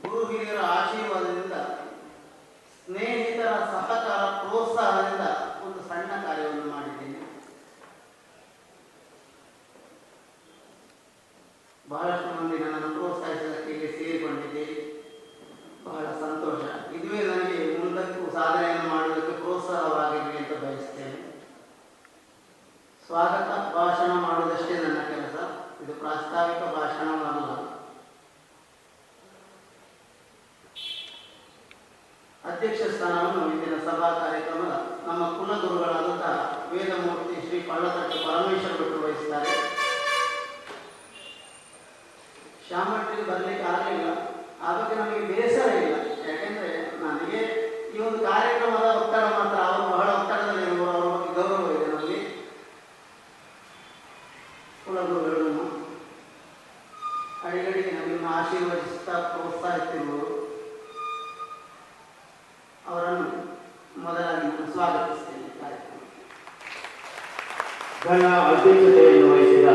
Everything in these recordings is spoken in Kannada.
ಗುರು ಹಿರಿಯರ ಆಶೀರ್ವಾದದಿಂದ ಸ್ನೇಹಿತರ ಸಹಕಾರ ಪ್ರೋತ್ಸಾಹದಿಂದ ಒಂದು ಸಣ್ಣ ಕಾರ್ಯವನ್ನು ಮಾಡಿದ್ದೇನೆ. ಬಹಳಷ್ಟು ಮಂದಿ ನನ್ನನ್ನು ಪ್ರೋತ್ಸಾಹಿಸೋದಕ್ಕೆ ಇಲ್ಲಿ ಸೇರಿಕೊಂಡಿದ್ದೇನೆ. ಬಹಳ ಸಂತೋಷ. ಇದುವೇ ನನಗೆ ಮುಂದಕ್ಕೂ ಸಾಧನೆಯನ್ನು ಮಾಡುವುದಕ್ಕೆ ಪ್ರೋತ್ಸಾಹವಾಗಿರಲಿ ಅಂತ ಬಯಸ್ತೇನೆ. ಸ್ವಾಗತ ಭಾಷಣ ಮಾಡುವುದಷ್ಟೇ ನನ್ನ ಕೆಲಸ. ಇದು ಪ್ರಾಸ್ತಾವಿಕ ಭಾಷಣವಲ್ಲ. ಅಧ್ಯಕ್ಷ ಸ್ಥಾನವನ್ನು ಇಂದಿನ ಸಭಾ ಕಾರ್ಯಕ್ರಮದ ನಮ್ಮ ಕುಲಗುರುಗಳಾದಂತಹ ವೇದಮೂರ್ತಿ ಶ್ರೀ ಪಳ್ಳತಟ್ಟು ಪರಮೇಶ್ವರ ಭಟ್ರು ವಹಿಸುತ್ತಾರೆ. ಶಾಮಟ್ಟಿಗೆ ಬರಲಿಕ್ಕೆ ಆಗಲಿಲ್ಲ. ಆ ಬಗ್ಗೆ ನಮಗೆ ಬೇಸರ ಇಲ್ಲ. ಯಾಕೆಂದರೆ ನನಗೆ ಈ ಒಂದು ಕಾರ್ಯಕ್ರಮದ ಒತ್ತಡ ಮಾತ್ರ, ಅವರು ಬಹಳ ಒತ್ತಡದಲ್ಲಿರುವರು. ಅವರ ಬಗ್ಗೆ ಗೌರವ ಇದೆ ನಮಗೆ. ಕುಲಗುರುಗಳನ್ನು ಅಡಿಗಡಿಗೆ ನಮ್ಮನ್ನು ಆಶೀರ್ವದಿಸುತ್ತಾ ಪ್ರೋತ್ಸಾಹಿಸುತ್ತಿರುವರು. ಅವರನ್ನು ಮೊದಲಾಗಿ ಸ್ವಾಗತಿಸುತ್ತೇನೆ. ಘನ ಅಧ್ಯಕ್ಷತೆಯನ್ನು ವಹಿಸಿದ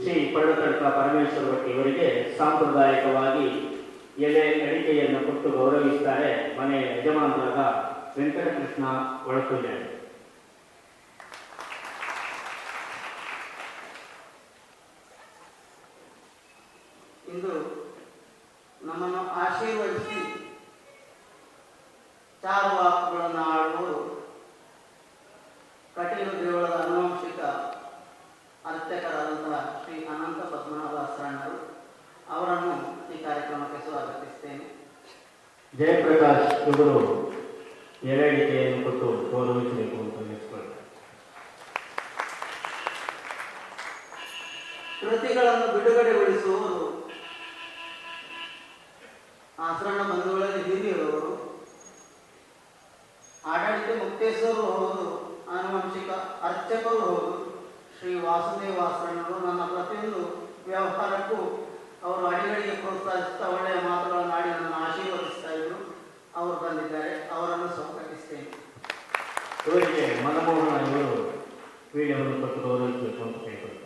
ಶ್ರೀ ಪಳ್ಳತಡ್ಕ ಪರಮೇಶ್ವರ ಭಟ್ ಇವರಿಗೆ ಸಾಂಪ್ರದಾಯಿಕವಾಗಿ ಎಲೆ ಅಡಿಕೆಯನ್ನು ಕೊಟ್ಟು ಗೌರವಿಸುತ್ತಾರೆ ಮನೆಯ ಯಜಮಾನರಾದ ವೆಂಕಟಕೃಷ್ಣ ಒಳಕುಂಜೆ. ಇಂದು ನಮ್ಮನ್ನು ಆಶೀರ್ವದಿಸಿ ಚಾರುವಾಕುಗಳನ್ನು ಆಡುವರು ಕಟೀಲು ದೇವಳದ ಆನುವಂಶಿಕ ಅರ್ಚಕರಾದಂತಹ ಶ್ರೀ ಅನಂತ ಪದ್ಮನಾಭ ಶರಣರು. ಅವರನ್ನು ಈ ಕಾರ್ಯಕ್ರಮಕ್ಕೆ ಸ್ವಾಗತಿಸುತ್ತೇನೆ. ಜಯಪ್ರಕಾಶ್ ಇವರು ಎಲೆಡಿಕೆಯನ್ನು ಕೊಟ್ಟು ಗೌರವಿಸಬೇಕು ಅಂತ ನೆನೆಸಿಕೊಳ್ಳುತ್ತಾರೆ. ಕೃತಿಗಳನ್ನು ಬಿಡುಗಡೆಗೊಳಿಸುವವರು ಆಸರಣ ಬಂಧುಗಳಲ್ಲಿ ಹಿರಿಯರವರು, ಆಡಳಿತ ಮುಕ್ತೇಶ್ವರರು ಹೌದು, ಆನುವಂಶಿಕ ಅರ್ಚಕರು ಹೌದು. ಶ್ರೀ ವಾಸುದೇವಾಸರಣರು ನನ್ನ ಪ್ರತಿಯೊಂದು ವ್ಯವಹಾರಕ್ಕೂ ಅವರು ಅಡಿಗಳಿಗೆ ಪ್ರೋತ್ಸಾಹಿಸುತ್ತಾ ಒಳ್ಳೆಯ ಮಾತುಗಳನ್ನು ಆಡಿ ನನ್ನನ್ನು ಆಶೀರ್ವದಿಸ್ತಾ ಇದ್ರು. ಅವರು ಬಂದಿದ್ದಾರೆ. ಅವರನ್ನು ಸ್ವಾಗತಿಸ್ತೇನೆ. ಇವರಿಗೆ ಮನಮೋಹನ ಇವರು ವೀಳ್ಯವನ್ನು ಕೊಟ್ಟು ಗೌರವಿಸಬೇಕು ಅಂತ ಕೇಳಿಕೊಳ್ತಾರೆ.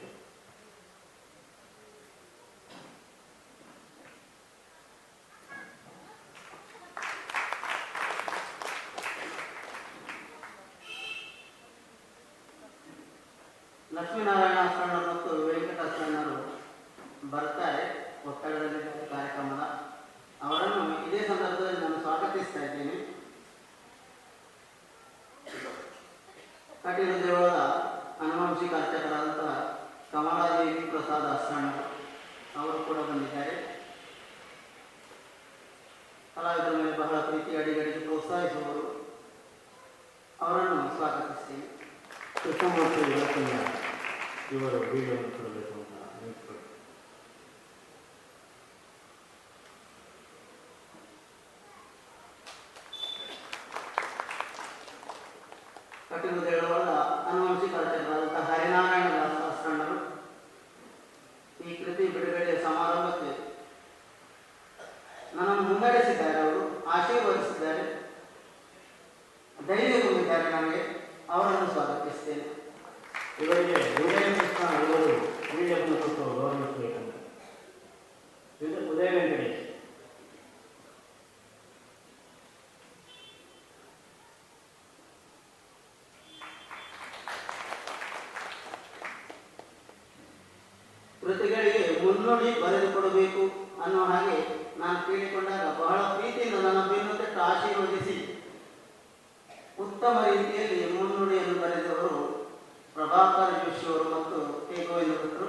ಲಕ್ಷ್ಮೀನಾರಾಯಣ ಶರಣರು ಮತ್ತು ವೆಂಕಟ ಶರಣರು ಬರ್ತಾರೆ. ಒತ್ತಡದಲ್ಲಿದ್ದಾರೆ ಕಾರ್ಯಕ್ರಮದ. ಅವರನ್ನು ಇದೇ ಸಂದರ್ಭದಲ್ಲಿ ನಾನು ಸ್ವಾಗತಿಸ್ತಾ ಇದ್ದೇನೆ. ಕಟೀಲು ದೇವಳದ ಆನುವಂಶಿಕ ಅರ್ಚಕರಾದಂತಹ ಕಮಲಾದೇವಿ ಪ್ರಸಾದ ಶರಣರು ಅವರು ಕೂಡ ಬಂದಿದ್ದಾರೆ. ಕಲಾವಿದರ ಮೇಲೆ ಬಹಳ ಪ್ರೀತಿ ಅಡಿಗಡಿಗೆ ಪ್ರೋತ್ಸಾಹಿಸುವವರು, ಅವರನ್ನು ಸ್ವಾಗತಿಸ್ತೀನಿ. ಕೃಷ್ಣಮೂರ್ತಿ ಇವತ್ತಿನ ಇವರು ವಿಡಿಯೋವನ್ನು ಕೊಡಬೇಕು ಅಂತ ನಿಂತ್ಕೊಳ್ಳಿ. ಕಟೀಲು ದೇವಳದ ಆನುವಂಶಿಕ ರಚಕರಾದಂತಹ ಹರಿನಾರಾಯಣ ದಾಸರು ಈ ಕೃತಿ ಬಿಡುಗಡೆಯ ಸಮಾರಂಭಕ್ಕೆ ನನ್ನನ್ನು ಮುನ್ನಡೆಸಿದ್ದಾರೆ. ಅವರು ಆಶೀರ್ವದಿಸಿದ್ದಾರೆ, ಧೈರ್ಯ ತುಂಬಿದ್ದಾರೆ. ನನಗೆ ಅವರನ್ನು ಸ್ವಾಗತಿಸ್ತೇನೆ. ಇವರಿಗೆ ಉದಯ ಕೃಷ್ಣ ಇವರು ವಿಡಿಯೋವನ್ನು ಕೊಟ್ಟು ಗೌರವಿಸಬೇಕಂತ. ಉದಯ ವೆಂಕಟೇಶ್. ಕೃತಿಗಳಿಗೆ ಮುನ್ನುಡಿ ಬರೆದುಕೊಡಬೇಕು ಅನ್ನೋ ಹಾಗೆ ನಾನು ಕೇಳಿಕೊಂಡಾಗ ಬಹಳ ಪ್ರೀತಿಯಿಂದ ನನ್ನ ಬೆನ್ನು ತಟ್ಟು ಆಶೀರ್ವದಿಸಿ ಉತ್ತಮ ರೀತಿಯಲ್ಲಿ ಮುನ್ನುಡಿಯನ್ನು ಬರೆದವರು ಪ್ರಭಾಕರ್ ಜೋಶಿಯವರು ಮತ್ತು ಕೆ ಗೋವಿಂದ ಭಟ್ರು.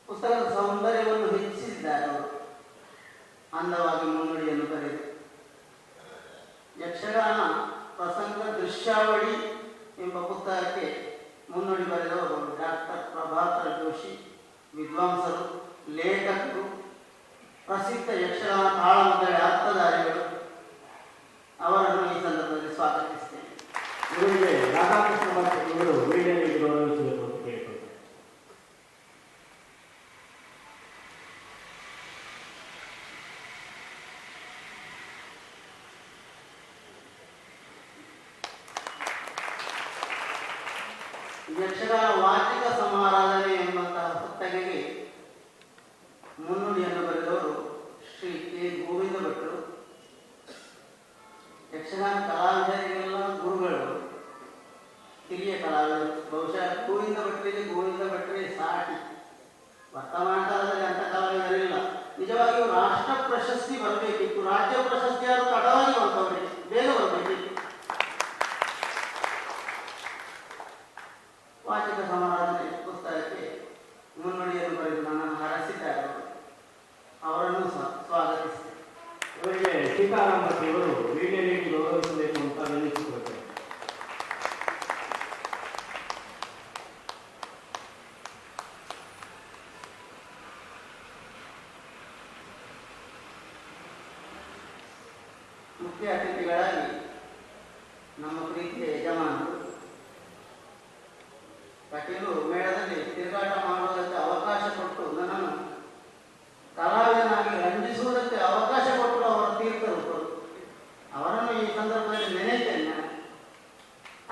ಪುಸ್ತಕದ ಸೌಂದರ್ಯವನ್ನು ಹೆಚ್ಚಿಸಿದ್ದಾರೆ. ಅವರು ಅಂದವಾಗಿ ಮುನ್ನುಡಿಯನ್ನು ಬರೆದು ಯಕ್ಷಗಾನ ಪ್ರಸಂಗ ದೃಶ್ಯಾವಳಿ ಎಂಬ ಪುಸ್ತಕಕ್ಕೆ ಮುನ್ನುಡಿ ಬರೆದವರು ಡಾಕ್ಟರ್ ಪ್ರಭಾಕರ್ ಜೋಶಿ, ವಿದ್ವಾಂಸರು, ಲೇಖಕರು, ಪ್ರಸಿದ್ಧ ಯಕ್ಷಗಾನ ತಾಳಮದ್ದಳೆ ಅರ್ಥಧಾರಿಗಳು. ಅವರನ್ನು ಈ ಸಂದರ್ಭದಲ್ಲಿ ಸ್ವಾಗತಿಸ್ತೇನೆ. ಇವರಿಗೆ ರಾಧಾಕೃಷ್ಣ ಭಟ್ ಇವರು ವಿಡಿಯೋನಲ್ಲಿ ಗೌರವಿಸಬೇಕು ಅಂತ ಕೇಳಿಕೊಳ್ತಾರೆ. ಯಕ್ಷಗಾನ ವಾಚಿಕ ಸಮಾರಾಧನೆ ಎಂಬಂತಹ ಪುಸ್ತಕಕ್ಕೆ ಮುನ್ನುಡಿಯನ್ನು ಬರೆದವರು ಶ್ರೀ ಕೆ ಗೋವಿಂದ ಭಟ್ರು. ಯಕ್ಷಗಾನ ಕಲಾವಿದರಿಗೆಲ್ಲ ಗುರುಗಳು, ಹಿರಿಯ ಕಲಾವಿದರು. ಬಹುಶಃ ಗೋವಿಂದ ಭಟ್ರಿಗೆ ಗೋವಿಂದ ಭಟ್ರೇ ಸಾಟಿ. ವರ್ತಮಾನ ಕಾಲದಲ್ಲಿ ಅಂಥ ಕಲಾವಿದರಿಲ್ಲ. ನಿಜವಾಗಿಯೂ ರಾಷ್ಟ್ರ ಪ್ರಶಸ್ತಿ ಬರಬೇಕಿತ್ತು, ರಾಜ್ಯ ಪ್ರಶಸ್ತಿ ಆದರೂ ತಡವಾಗಿ ಬಂದವರಿಗೆ, ಬೇಗ ಬರಬೇಕಿತ್ತು. ವಾಚಿಕ ಸಮಾರಾಧನೆ ಪುಸ್ತಕಕ್ಕೆ ಮುನ್ನುಡಿಯನ್ನು ಬರೆದು ನನ್ನನ್ನು ಹರಸಿದ್ದಾರೆ. ಅವರನ್ನು ಸ್ವಾಗತಿಸಿದೆ. ಇವರಿಗೆ ಸೀತಾರಾಮ್ ಭಟ್ ಇವರು ವಿಡಿಯೋನಲ್ಲಿ ಗೌರವಿಸಬೇಕು ಅಂತ ವಿನಂತಿಸಿಕೊಳ್ತಾರೆ. ಮುಖ್ಯ ಅತಿಥಿಗಳಾಗಿ ನಮ್ಮ ಪ್ರೀತಿಯ ಯಜಮಾನರು ಕಟೀಲು ಮೇಳದಲ್ಲಿ ತಿರುಗಾಟ ಮಾಡುವುದಕ್ಕೆ ಅವಕಾಶ ಕೊಟ್ಟು ನನ್ನನ್ನು ಕಲಾವಿದನಾಗಿ ರಂಜಿಸುವುದಕ್ಕೆ ಅವಕಾಶ ಕೊಟ್ಟು ಅವರ ತೀರ್ಥರೂಪರು, ಅವರನ್ನು ಈ ಸಂದರ್ಭದಲ್ಲಿ ನೆನೆಯುತ್ತೇನೆ ನಾನು.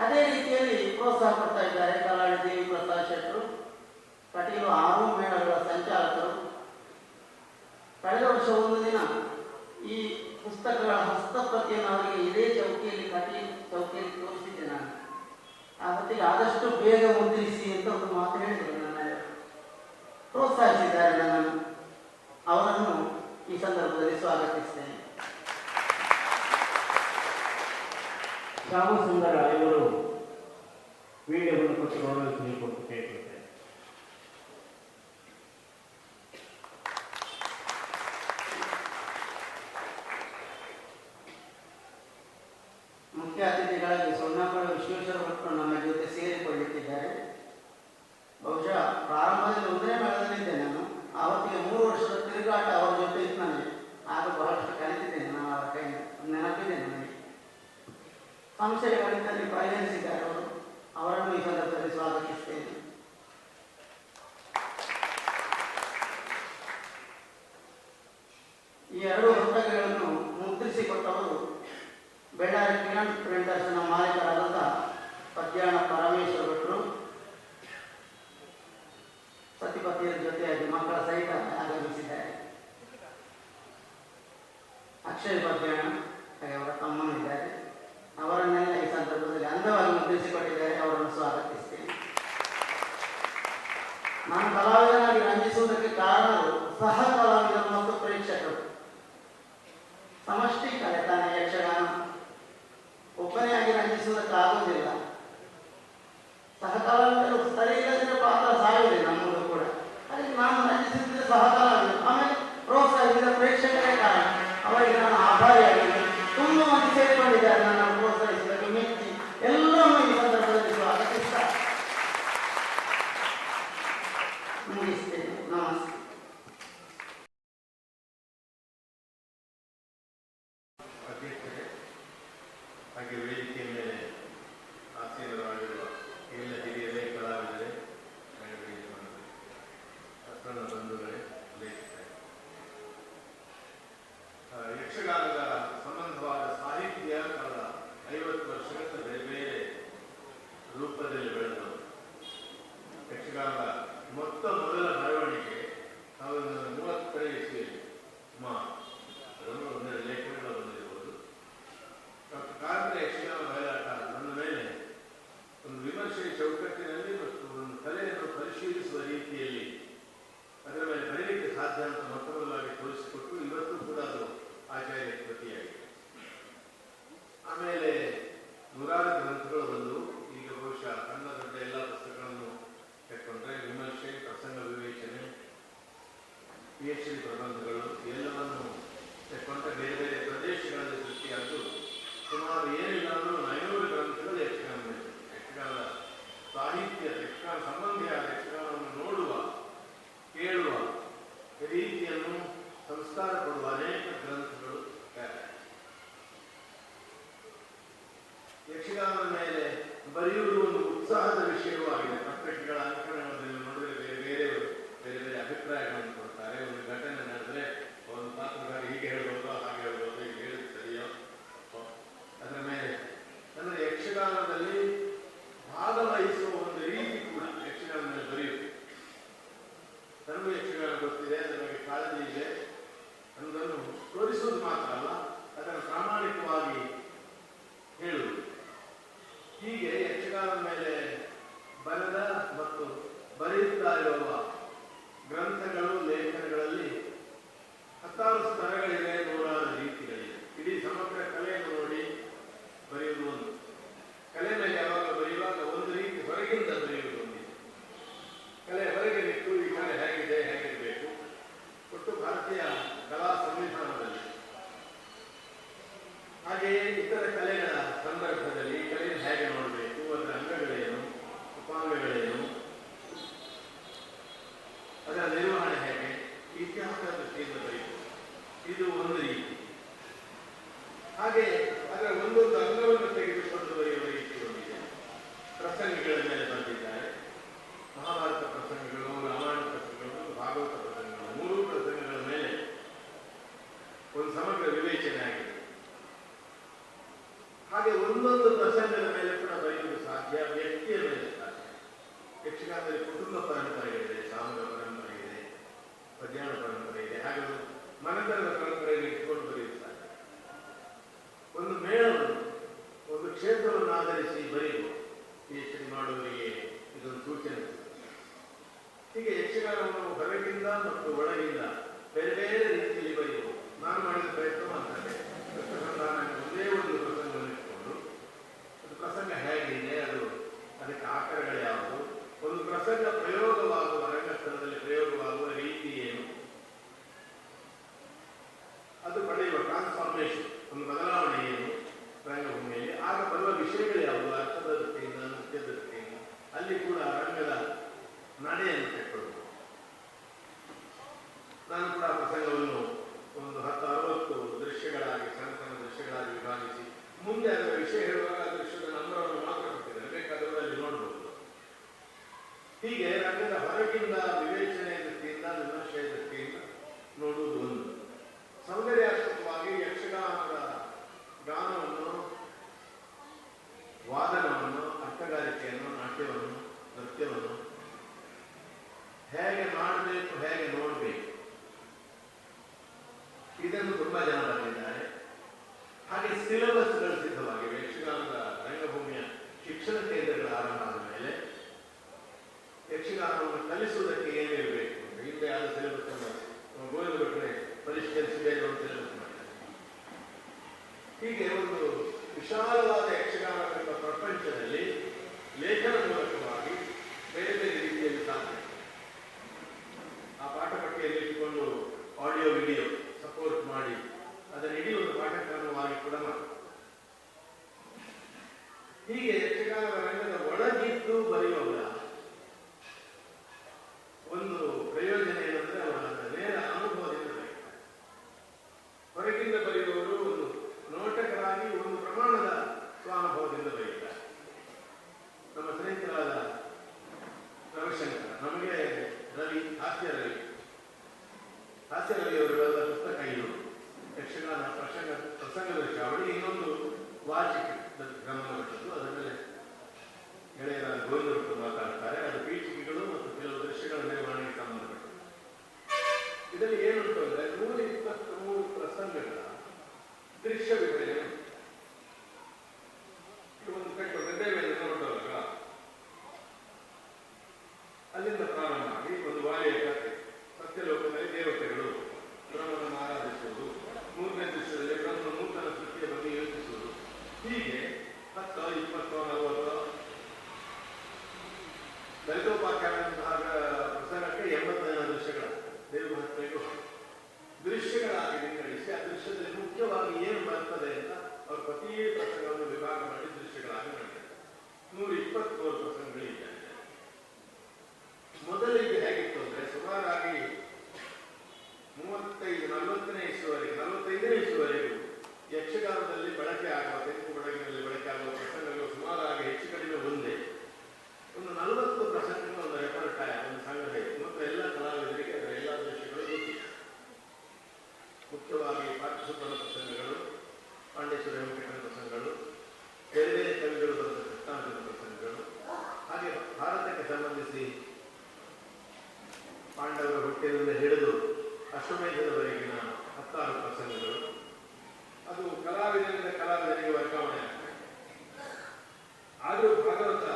ಅದೇ ರೀತಿಯಲ್ಲಿ ಪ್ರೋತ್ಸಾಹ ಕೊಡ್ತಾ ಇದ್ದಾರೆ ಕಲಾವಿದ ದೇವಿ ಪ್ರಸಾದ್ ಶೆಟ್ಟರು, ಕಟೀಲು 6 ಮೇಳಗಳ ಸಂಚಾಲಕರು. ಕಳೆದ ವರ್ಷ ಒಂದು ದಿನ ಈ ಪುಸ್ತಕಗಳ ಹಸ್ತಪ್ರತಿಯನ್ನು ಅವರಿಗೆ ಇದೇ ಚೌಕಿಯಲ್ಲಿ ಕಟೀಲು ಚೌಕಿಯಲ್ಲಿ ತೋರಿಸಿದ್ದೆ ನಾನು. ಆ ಹೊತ್ತಿಗೆ ಆದಷ್ಟು ಬೇಗ ಮುದ್ರಿಸಿ ಅಂತ ಒಂದು ಮಾತು ಹೇಳಿದರು. ನನ್ನ ಪ್ರೋತ್ಸಾಹಿಸಿದ್ದಾರೆ ನನ್ನನ್ನು. ಅವರನ್ನು ಈ ಸಂದರ್ಭದಲ್ಲಿ ಸ್ವಾಗತಿಸ್ತೇನೆ. ಶ್ಯಾಮಸುಂದರ ಇವರು ವಿಡಿಯೋವನ್ನು ಕೊಟ್ಟು ಗೌರವಿಸಬೇಕು ಅಂತ ಕೇಳಿಕೊಳ್ತಾರೆ. ಮುಖ್ಯ ಅತಿಥಿಗಳಾಗಿ ಸೊನ್ನಾಪುರ ವಿಶ್ವೇಶ್ವರ ಭಟ್ರು ನಮ್ಮ ಜೊತೆ ಸೇರಿಕೊಳ್ಳುತ್ತಿದ್ದಾರೆ. ಬಹುಶಃ ಪ್ರಾರಂಭದಲ್ಲಿ 1ನೇ ಮೇಳದಲ್ಲಿದ್ದೆ ನಾನು. ಆವತ್ತಿಗೆ 3 ವರ್ಷದ ತಿರುಗಾಟ ಅವರ ಜೊತೆ ಇತ್ತು ನನಗೆ. ಆಗ ಬಹಳಷ್ಟು ಕಲಿತಿದ್ದೇನೆ ನಾನು ಅವರ ಕೈಯಿಂದ, ನೆನಪಿದೆ ನನಗೆ. ಸಂಶಯಗಳಿದ್ದಲ್ಲಿ ಪರಿಹರಿಸಿದ್ದಾರೆ ಅವರು. ಅವರನ್ನು ಈ ಸಂದರ್ಭದಲ್ಲಿ ಸ್ವಾಗತಿಸ್ತೇನೆ. ಈ 2 ಪುಸ್ತಕಗಳನ್ನು ಮುದ್ರಿಸಿಕೊಟ್ಟವರು ಬೆಳ್ಳಾರಿ ಕಿರಣ್ ಪ್ರಿಂಟರ್ಸ್ನ ಮಾಲೀಕರಾದಂತಹ ಪದ್ಯಾಣ ಪರಮೇಶ್ವರ ಭಟ್ರು. ಸತಿಪತಿಯರ ಜೊತೆಯಾಗಿ ಮಕ್ಕಳ ಸಹಿತ ಆಗಮಿಸಿದ್ದಾರೆ. ಅಕ್ಷಯ್ ಪದ್ಯಾಣ ಹಾಗೆ ಅವರ ತಮ್ಮನಿದ್ದಾರೆ. ಅವರನ್ನೆಲ್ಲ ಈ ಸಂದರ್ಭದಲ್ಲಿ ಅಂದವಾಗಿ ಮುದ್ರಿಸಿಕೊಟ್ಟಿದ್ದಾರೆ. ಅವರನ್ನು ಸ್ವಾಗತಿಸ್ತೇನೆ. ನಾನು ಕಲಾವಿದನಾಗಿ ರಂಜಿಸುವುದಕ್ಕೆ ಕಾರಣರು ಸಹ ಕಲಾವಿದರು ಮತ್ತು ಪ್ರೇಕ್ಷಕರು. ಸಮಷ್ಟಿ ಕಲೆ ತಾನೇ ಯಕ್ಷಗಾನ. ಒಬ್ಬನೇ ಆಗಿ ರಂಜಿಸುವುದಕ್ಕಾಗುವುದಿಲ್ಲ. ಸಹ ಕಲಾವಿದರು ಸರಿ ಇಲ್ಲದಿದ್ದರೆ ಪಾತ್ರ ಸಾಯುವುದಿಲ್ಲ ನಮ್ಮದು ಕೂಡ. ಅದಕ್ಕೆ ನಾನು ರಂಜಿಸಿದ್ರೆ ಸಹ ಕಲಾವಿದರು, ಆಮೇಲೆ ಪ್ರೋತ್ಸಾಹಿಸಿದ ಪ್ರೇಕ್ಷಕರೇ ಕಾರಣ. ಮಾಡಿದ್ದಾರೆ, ನನ್ನ ಪ್ರೋತ್ಸಾಹಿಸಿದಾಗ ಮೆಚ್ಚಿ ಎಲ್ಲವನ್ನೂ ಈ ಸಂದರ್ಭದಲ್ಲಿ ಸ್ವಾಗತಿಸ್ತಾ ಮುಗಿಸ್ತೇನೆ. ನಮಸ್ತೆ. ಅಧ್ಯಕ್ಷರೇ, ಹಾಗೆ ವೇದಿಕೆಯ ಮೇಲೆ ಆಸೀನರಾಗಿರುವ ಎಲ್ಲ ಹಿರಿಯರೇ, ಕಲಾವಿದರೇ, ನನ್ನ ಬಂಧುಗಳೇ, ಲೇಖಕರೇ, ಯಕ್ಷಗಾನದ ಸಂಬಂಧವಾದ ಸಾಹಿತ್ಯ ಕಳೆದ 50 ವರ್ಷಗಳಿಂದ ಬೇರೆ ಬೇರೆ ರೂಪದಲ್ಲಿ ಬೆಳೆದವು. ಯಕ್ಷಗಾನದ ಮೊದಲ ಬರವಣಿಗೆ 1930 ಇಸ್ವಿಯಲ್ಲಿ ಸುಮಾರು ಅದನ್ನು ಒಂದೆರಡು ಲೇಖನಗಳು ಬಂದಿರಬಹುದು. ಡಾಕ್ಟರ್ ಕಾರಂತರ ಯಕ್ಷಗಾನ ಬಯಲಾಟ ನನ್ನ ಮೇಲೆ ಒಂದು ವಿಮರ್ಶೆಯ ಚೌಕಟ್ಟಿನಲ್ಲಿ ಮತ್ತು ಒಂದು ಕಲೆಯನ್ನು ಪರಿಶೀಲಿಸುವ ರೀತಿಯಲ್ಲಿ ಅದರ ಮೇಲೆ ಬರೆಯಲಿಕ್ಕೆ ಸಾಧ್ಯ ಅಂತ ಮೊತ್ತಮೊದಲಾಗಿ ತೋರಿಸಿಕೊಟ್ಟು ಇವತ್ತು ಕೂಡ ಅದು ಆಚಾರ್ಯ ಕೃತಿಯಾಗಿದೆ. ಆಮೇಲೆ ನೂರಾರು ಗ್ರಂಥಗಳು ಬಂದು ಈಗ ಬಹುಶಃ ಸಣ್ಣ ದೊಡ್ಡ ಎಲ್ಲ ಪುಸ್ತಕಗಳನ್ನು ತೆಕ್ಕೊಂಡ್ರೆ ವಿಮರ್ಶೆ, ಪ್ರಸಂಗ ವಿವೇಚನೆ, PhD ಪ್ರಬಂಧಗಳು ಎಲ್ಲವನ್ನು ತೆಕ್ಕೊಂಡ್ರೆ ಬೇರೆ ಬೇರೆ ಪ್ರದೇಶಗಳಲ್ಲಿ ಸೃಷ್ಟಿಯಾದ್ದು ಸುಮಾರು ಏನಿಲ್ಲ ಅಂದರೂ 500 ಗ್ರಂಥಗಳು ಯಕ್ಷಗಾನದ ಸಾಹಿತ್ಯ, ಯಕ್ಷಗಾನ ಸಂಬಂಧಿಯಾದ ಯಕ್ಷಗಾನವನ್ನು ನೋಡುವ, ಕೇಳುವ ರೀತಿಯನ್ನು ಸಂಸ್ಕಾರ ಕೊಡುವ ಅನೇಕ ಗ್ರಂಥಗಳು ಯಕ್ಷಗಾನದ ಮೇಲೆ ಬರೆಯುವುದು ಒಂದು ಉತ್ಸಾಹದ ವಿಷಯವಾಗಿದೆ. ಪತ್ರಿಕೆಗಳ ಅಂಕಣಗಳಲ್ಲಿ ನೋಡಿದರೆ ಬೇರೆ ಬೇರೆ ಅಭಿಪ್ರಾಯಗಳನ್ನು ಕೊಡ್ತಾರೆ. ಒಂದು ಘಟನೆ ನಡೆದರೆ ಒಂದು ಪಾತ್ರಧಾರಿ ಹೀಗೆ ಹೇಳ್ಬೋದು, ಹಾಗೆ ಹೇಳ್ಬೋದು, ಹೀಗೆ ಹೇಳಿದ ಸರಿಯೋ ಅದರ ಮೇಲೆ ಅಂದರೆ ಯಕ್ಷಗಾನದಲ್ಲಿ ಭಾಗವಹಿಸುವ ಒಂದು ರೀತಿ ಕೂಡ ಯಕ್ಷಗಾನದಲ್ಲಿ ಬರೆಯುತ್ತೆ. ನನಗೂ ಯಕ್ಷಗಾನ ಗೊತ್ತಿದೆ, ನನಗೆ ಕಾಳಜಿ ಇದೆ ಅನ್ನೋದನ್ನು ತೋರಿಸುವುದು ಮಾತ್ರ ಅಲ್ಲ, ಅದನ್ನು ಪ್ರಾಮಾಣಿಕವಾಗಿ ಹೇಳುವುದು. ಹೀಗೆ ಯಕ್ಷಗಾನದ ಮೇಲೆ ಬರೆದ ಮತ್ತು ಬರೆಯುತ್ತಾ ಇರುವ ಗ್ರಂಥಗಳು, ಲೇಖನಗಳಲ್ಲಿ ಹತ್ತಾರು ಸ್ತರಗಳಿವೆ, ನೂರಾರು ರೀತಿಗಳಿವೆ. ಇಡೀ ಸಮಗ್ರ ಕಲೆಯನ್ನು ನೋಡಿ ಬರೆಯುವುದು ಒಂದು. ಕಲೆ ಮೇಲೆ ಯಾವಾಗ ಬರೆಯುವಾಗ ಒಂದು ರೀತಿ ಹೊರಗಿಂದ ಬರೆಯುವುದು ಒಂದಿದೆ. ಕಲೆ ಹೊರಗೆ ನಿಂತು ಈ ಕಲೆ ಹೇಗಿದೆ, ಹೇಗಿರಬೇಕು, ಒಟ್ಟು ಭಾರತೀಯ ಕಲಾ ಸಂವಿಧಾನದಲ್ಲಿ ಹಾಗೆಯೇ ಇತರ ಕಲೆಗಳ ಸಂದರ್ಭದಲ್ಲಿ ಈ ಕಲೆಯನ್ನು ಹೇಗೆ ನೋಡಬೇಕು, ಅದರ ಅಂಗಗಳೇನು, ಉಪಾಂಗಗಳೇನು, ಅದರ ನಿರ್ವಹಣೆ ಹೇಗೆ, ಇತಿಹಾಸ ದೃಷ್ಟಿಯಿಂದ ಬರೆಯುವುದು ಇದು ಒಂದು ರೀತಿ. ಹಾಗೆ ಅದರ ಒಂದೊಂದು ಅಂಗವನ್ನು ತೆಗೆದುಕೊಂಡು ಬರೆಯುವ ರೀತಿ ಒಂದಿದೆ. ಪ್ರಸಂಗಗಳ ಮೇಲೆ ಬಂದಿದ್ದಾರೆ. ಮಹಾಭಾರತ ಪ್ರಸಂಗಗಳು, ರಾಮಾಯಣ ಪ್ರಸಂಗಗಳು, ಭಾಗವತ ಪ್ರಸಂಗಗಳು, 3 ಪ್ರಸಂಗಗಳ ಮೇಲೆ ಒಂದು ಸಮಗ್ರ ವಿವೇಚನೆ ಆಗಿದೆ. ಹಾಗೆ ಒಂದೊಂದು ಪ್ರಸಂಗದ ಮೇಲೆ ಕೂಡ ಬರೆಯುವುದು ಸಾಧ್ಯ, ವ್ಯಕ್ತಿಯ ಮೇಲೆ ಸಾಧ್ಯ. ಯಕ್ಷಗಾನದಲ್ಲಿ ಕುಟುಂಬ ಪರಂಪರೆಗಳಿದೆ, ಸಾಮೂಹಿಕ ಪರಂಪರೆ ಇದೆ, ಪದ್ಯಾಣ ಪರಂಪರೆ ಇದೆ. ಹಾಗೆ ಮನೆತನದ ಪರಂಪರೆಯನ್ನು ಇಟ್ಕೊಂಡು ಬರೆಯುವುದು ಸಾಧ್ಯ. ಒಂದು ಮೇಳವನ್ನು, ಒಂದು ಕ್ಷೇತ್ರವನ್ನು ಆಧರಿಸಿ ಬರೆಯುವುದು PhD ಮಾಡುವವರಿಗೆ ಇದೊಂದು ಸೂಚನೆ. ಹೀಗೆ ಯಕ್ಷಗಾನವನ್ನು ಹೊರಗಿಂದ ಮತ್ತು ಒಳಗಿಂದ ಬೇರೆ ಬೇರೆ ರೀತಿಯಲ್ಲಿ ಬರೆಯುವುದು. ನಾನು ಮಾಡಿದ ಪ್ರಯತ್ನ ಅಂತಾರೆ ಒಂದೇ ಒಂದು ಪ್ರಸಂಗವನ್ನು ಇಟ್ಕೊಂಡು ಅದು ಪ್ರಸಂಗ ಹೇಗಿದೆ, ಅದಕ್ಕೆ ಆಕಾರಗಳು ಯಾವುದು, ಒಂದು ಪ್ರಸಂಗ ಪ್ರಯೋಗವಾಗುವ ರಂಗಸ್ಥಳದಲ್ಲಿ ಪ್ರಯೋಗವಾಗುವ ರೀತಿ ಏನು, ಅದು ಪಡೆಯುವ ಟ್ರಾನ್ಸ್ಫಾರ್ಮೇಶನ್, ಒಂದು ಬದಲಾವಣೆ ಏನು ರಂಗಭೂಮಿಯಲ್ಲಿ, ಆಗ ಬರುವ ವಿಷಯಗಳು ಯಾವುದು, ಅರ್ಥದ ದೃಷ್ಟಿಯಿಂದ, ನೃತ್ಯದ ದೃಷ್ಟಿಯಿಂದ, ಅಲ್ಲಿ ಕೂಡ ರಂಗದ ನಡೆಯನ್ನು ತೆಕ್ಕೊಳ್ಳುವುದು. ನಾನು ಕೂಡ ಪ್ರಸಂಗವನ್ನು ಒಂದು 10-60 ದೃಶ್ಯಗಳಾಗಿ, ಸಣ್ಣ ದೃಶ್ಯಗಳಾಗಿ ವಿಭಾಗಿಸಿ ಮುಂದೆ ಅದರ ವಿಷಯ ಹೇಳುವಾಗ ದೃಶ್ಯದ ನಂಬರವನ್ನು ಮಾತ್ರ ಕೊಟ್ಟಿದ್ದಾರೆ, ಬೇಕಾದವರಲ್ಲಿ ನೋಡಬಹುದು. ಹೀಗೆ ರಂಗದ ಹೊರಗಿಂದ ವಿವೇಚನೆಯ ದೃಷ್ಟಿಯಿಂದ, ವಿಮರ್ಶೆಯ ದೃಷ್ಟಿಯಿಂದ ನೋಡುವುದು ಒಂದು. ಸೌಂದರ್ಯಾತ್ಮಕವಾಗಿ ಯಕ್ಷಗಾನದ ಗಾನವನ್ನು, ವಾದನವನ್ನು, ಅರ್ಥಗಾರಿಕೆಯನ್ನು, ನಾಟ್ಯವನ್ನು, ನೃತ್ಯವನ್ನು ಹೇಗೆ ಮಾಡಬೇಕು, ಹೇಗೆ ನೋಡಬೇಕು, ಇದನ್ನು ತುಂಬಾ ಜನ ಬರೆದಿದ್ದಾರೆ. ಹಾಗೆ ಸಿಲೆಬಸ್ಗಳು ಸಿದ್ಧವಾಗಿವೆ. ಯಕ್ಷಗಾನದ ರಂಗಭೂಮಿಯ ಶಿಕ್ಷಣ ಕೇಂದ್ರಗಳ ಆರಂಭ ಆದ ಮೇಲೆ ಯಕ್ಷಗಾನವನ್ನು ಕಲಿಸುವುದಕ್ಕೆ ಏನಿರಬೇಕು, ಹಿಂದೆ ಆದ ಸಿಲೆಬಸ್ ಅನ್ನು ಗೋವಿಂದ ಭಟ್ರೆ ಪರಿಷ್ಕರಿಸಿ ಬೇರೆ ಒಂದು ಸಿಲೆಬಸ್ ಮಾಡಿದ್ದಾರೆ. ಹೀಗೆ ಒಂದು ವಿಶಾಲವಾದ ಯಕ್ಷಗಾನವೆಂಬ ಪ್ರಪಂಚದಲ್ಲಿ ಲೇಖನ ಮೂಲಕವಾಗಿ ಬೇರೆ ಬೇರೆ ರೀತಿಯಲ್ಲಿ ಸಾಧ್ಯ. ಆ ಪಾಠ ಪಟ್ಟಿಯಲ್ಲಿ ಇಟ್ಟುಕೊಂಡು ಆಡಿಯೋ ವಿಡಿಯೋ ಸಪೋರ್ಟ್ ಮಾಡಿ ಅದನ್ನು ಇಡೀ ಒಂದು ಪಾಠಕ್ರಮವಾಗಿ ಕೂಡ ಮಾಡಿ ಹೀಗೆ ಯಕ್ಷಗಾನದ ರಂಗದ ಒಳಗಿದ್ದು ಬರೆಯುವವರ ಒಂದು ಪ್ರಯೋಜನ ಏನಂದ್ರೆ ಅವರ ನೇರ ಅನುಭವದಿಂದ ಬರೀತಾರೆ. ಹೊರಗಿಂದ ಬರೆಯುವವರು ಒಂದು ನೋಟಕರಾಗಿ ಒಂದು ಪ್ರಮಾಣದ ಸ್ವಾನುಭವದಿಂದ ಬರೆಯುತ್ತಾರೆ. ನಮ್ಮ ಸ್ನೇಹಿತರಾದ ರವಿಶಂಕರ್, ನಮಗೆ ರವಿ ಹಾಸ್ಯ ರವಿಯವರ ಪುಸ್ತಕ ಇದು ಯಕ್ಷಗಾನ ಪ್ರಸಂಗದ ಚಾವಡಿ, ಇನ್ನೊಂದು ವಾಚಿಕ ಗಮನವಿಟ್ಟದ್ದು. ಅದರ ಮೇಲೆ ಗೆಳೆಯರ ಗೋವಿಂದರು ಮಾತಾಡ್ತಾರೆ. ಅದು ಪೀಠಿಕೆಗಳು ಮತ್ತು ಕೆಲವು ದೃಶ್ಯಗಳ ನಿರ್ವಹಣೆಗೆ ಸಂಬಂಧಪಟ್ಟದ್ದು. ಇದರಲ್ಲಿ ಏನುಂಟು ಅಂದ್ರೆ 123 ಪ್ರಸಂಗಗಳ ದೃಶ್ಯ ವಿಭಜನೆ. ಒಂದು ಕಟ್ಟು ಹೃದಯವೇನೆ ನೋಡುವಾಗ ಅಲ್ಲಿಂದ ಪ್ರಾರಂಭ ಆಗಿ ಒಂದು ವಾಲಿಯ ಕಥೆ, ಸತ್ಯಲೋಕದಲ್ಲಿ ದೇವತೆಗಳು ಬ್ರಹ್ಮನನ್ನು ಆರಾಧಿಸುವುದು, 3ನೇ ದೃಶ್ಯದಲ್ಲಿ ಬ್ರಹ್ಮ ನೂತನ ಸೃಷ್ಟಿಯ ಬಗ್ಗೆ ಯೋಚಿಸುವುದು, ಹೀಗೆ 10, 20, 40 ಲಲಿತೋಪಾಖ್ಯಾನಂತಹ ಪ್ರಸಂಗಕ್ಕೆ 80 ದೃಶ್ಯಗಳ ದೇವಭಕ್ತಿಗೂ ದೃಶ್ಯಗಳಾಗಿ ವಿಂಗಡಿಸಿ ಆ ದೃಶ್ಯದಲ್ಲಿ ಮುಖ್ಯವಾಗಿ ಏನು ಬರ್ತದೆ ಅಂತ ಅವರು ಪ್ರತಿ ಪ್ರಸಂಗವನ್ನು ವಿಭಾಗ ಮಾಡಿ ದೃಶ್ಯಗಳಾಗಿ ಮಾಡಿದ್ದಾರೆ. 123 ಪ್ರಸಂಗಗಳಿದ್ದಾರೆ. ಮೊದಲಿಗೆ ಹೇಗಿತ್ತು ಅಂದ್ರೆ ಸುಮಾರಾಗಿ 35-40ನೇ ಇಸುವವರೆಗೆ 45ನೇ ಇಸುವವರೆಗೂ ಯಕ್ಷಗಾನದಲ್ಲಿ ಬಳಕೆ ಆಗುವ ತೆಂಕು ಬಡಗಿನಲ್ಲಿ ಬಳಕೆ ಆಗುವ ಪ್ರಸಂಗಗಳು ಸುಮಾರಾಗಿ ಹೆಚ್ಚು ಕಡಿಮೆ ಒಂದೇ. ಒಂದು 40 ಪ್ರಸಂಗಗಳು ಒಂದು ರೆಪರ್ಟಾಯ, ಒಂದು ಸಂಗ್ರಹ ಇತ್ತು. ಮತ್ತು ಎಲ್ಲ ಕಲಾವಿದರಿಗೆ ಅದರ ಎಲ್ಲ ದೃಶ್ಯಗಳು ಗೊತ್ತಿತ್ತು. ಮುಖ್ಯವಾಗಿ ಪಾಠಸುಬ್ಬನ ಪ್ರಸಂಗಗಳು, ಪಾಂಡೇಶ್ವರ ವೆಂಕಟನ ಪ್ರಸಂಗಗಳು, ಬೇರೆ ಬೇರೆ ಕವಿಗಳು ಬರೆದ ಕೃಷ್ಣಾರ್ಜುನ ಪ್ರಸಂಗಗಳು, ಹಾಗೆ ಭಾರತಕ್ಕೆ ಸಂಬಂಧಿಸಿ ಪಾಂಡವರ ಹುಟ್ಟಿನಿಂದ ಹಿಡಿದು ಅಶ್ವಮೇಧದವರೆಗಿನ 16 ಪ್ರಸಂಗಗಳು. ಅದು ಕಲಾವಿದರಿಂದ ಕಲಾವಿದರಿಗೆ ವರ್ಗಾವಣೆ ಆಗ್ತದೆ. ಆದರೂ ಭಾಗವತ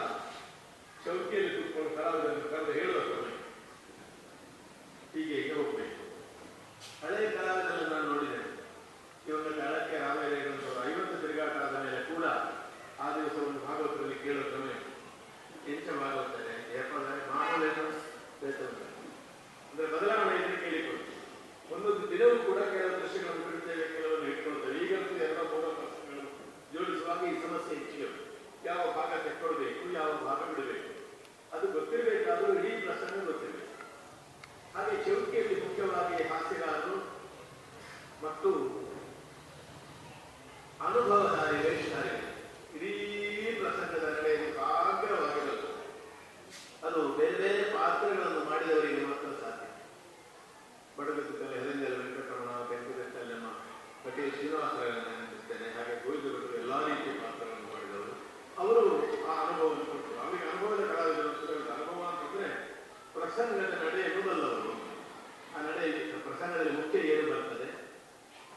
ಚೌಕಿಯಲ್ಲಿ ಕೂತ್ಕೊಂಡು ಕಲಾವಿದರನ್ನು ಕರೆದು ಹೇಳುವ ಸಮಯ ಹೀಗೆ ಹೋಗಬೇಕು. ಹಳೆಯ ಕಲಾವಿದರನ್ನು ನಾನು ನೋಡಿದ್ದೇನೆ. ಇವಾಗ ಕಾಲಕ್ಕೆ ರಾಮಾಯಣಗಳು 50 ತಿರುಗಾಟ ಆದ ಮೇಲೆ ಕೂಡ ಆ ದಿವಸ ಒಂದು ಭಾಗವತರಲ್ಲಿ ಕೇಳುವ ಸಮಯ ಎಂಚ ಭಾಗವತನೆ ಮಾಮೂಲೇನು ಅಂದ್ರೆ ಬದಲಾವಣೆ ಇದ್ರೆ ಕೇಳಿಕೊಡ್ತೀವಿ. ಒಂದೊಂದು ದಿನವೂ ಕೂಡ ಕೆಲವು ದೃಶ್ಯಗಳನ್ನು ಬಿಡ್ತೇವೆ, ಕೆಲವನ್ನು ಇಟ್ಕೊಳ್ತೇವೆ. ಈಗಂತೂ 2-3 ಪ್ರಸಂಗಗಳನ್ನು ಜೋಡಿಸುವಾಗ ಈ ಸಮಸ್ಯೆ ಹೆಚ್ಚಿಗೆ ಯಾವ ಭಾಗ ತೆಕ್ಕೊಳ್ಬೇಕು, ಯಾವ ಭಾಗ ಬಿಡಬೇಕು ಅದು ಗೊತ್ತಿರಬೇಕಾದ್ರೂ ಇಡೀ ಪ್ರಸಂಗ ಗೊತ್ತಿರಬೇಕು. ಹಾಗೆ ಚೌಕಿಯಲ್ಲಿ ಮುಖ್ಯವಾಗಿ ಹಾಸ್ಯಗಾರರು ಮತ್ತು ಅನುಭವಧಾರಿ ವೇಷಧಾರಿಗಳು ಇಡೀ ಪ್ರಸಂಗದ ನಡೆಯಲ್ಲಿ ಸಾಗ್ರವಾಗಿರಲು ಅದು ಬೇರೆ ಬೇರೆ ಪಾತ್ರಗಳನ್ನು ಮಾಡಿದವರಿಗೆ ಮಾತ್ರ ಸಾಧ್ಯ. ಬಡಗುತ್ತಲ್ಲಿ ಹೆಸರಿನಲ್ಲಿ ವೆಂಕಟರಮಣ, ಬೆಂಕಟೆಲ್ಲಮ್ಮ, ಪಟೇಲ್ ಶ್ರೀನಿವಾಸರಾಯರನ್ನು ನೆನಪಿಸ್ತೇನೆ. ಹಾಗೆ ಗೋವಿಂದ ಭಟ್ರು ಎಲ್ಲಾ ರೀತಿಯ ಪಾತ್ರಗಳನ್ನು ಮಾಡಿದವರು. ಅವರು ಆ ಅನುಭವವನ್ನು ಕೊಟ್ಟರು. ಅವರಿಗೆ ಅನುಭವದ ಕಲಾವಿದರು ಅನುಭವ ಅಂತಂದ್ರೆ ಪ್ರಸಂಗದ ನಡೆ ಎನ್ನುವುದಲ್ಲವರು. ಆ ನಡೆ ಪ್ರಸಂಗದಲ್ಲಿ ಮುಖ್ಯ ಏನು ಬರ್ತದೆ,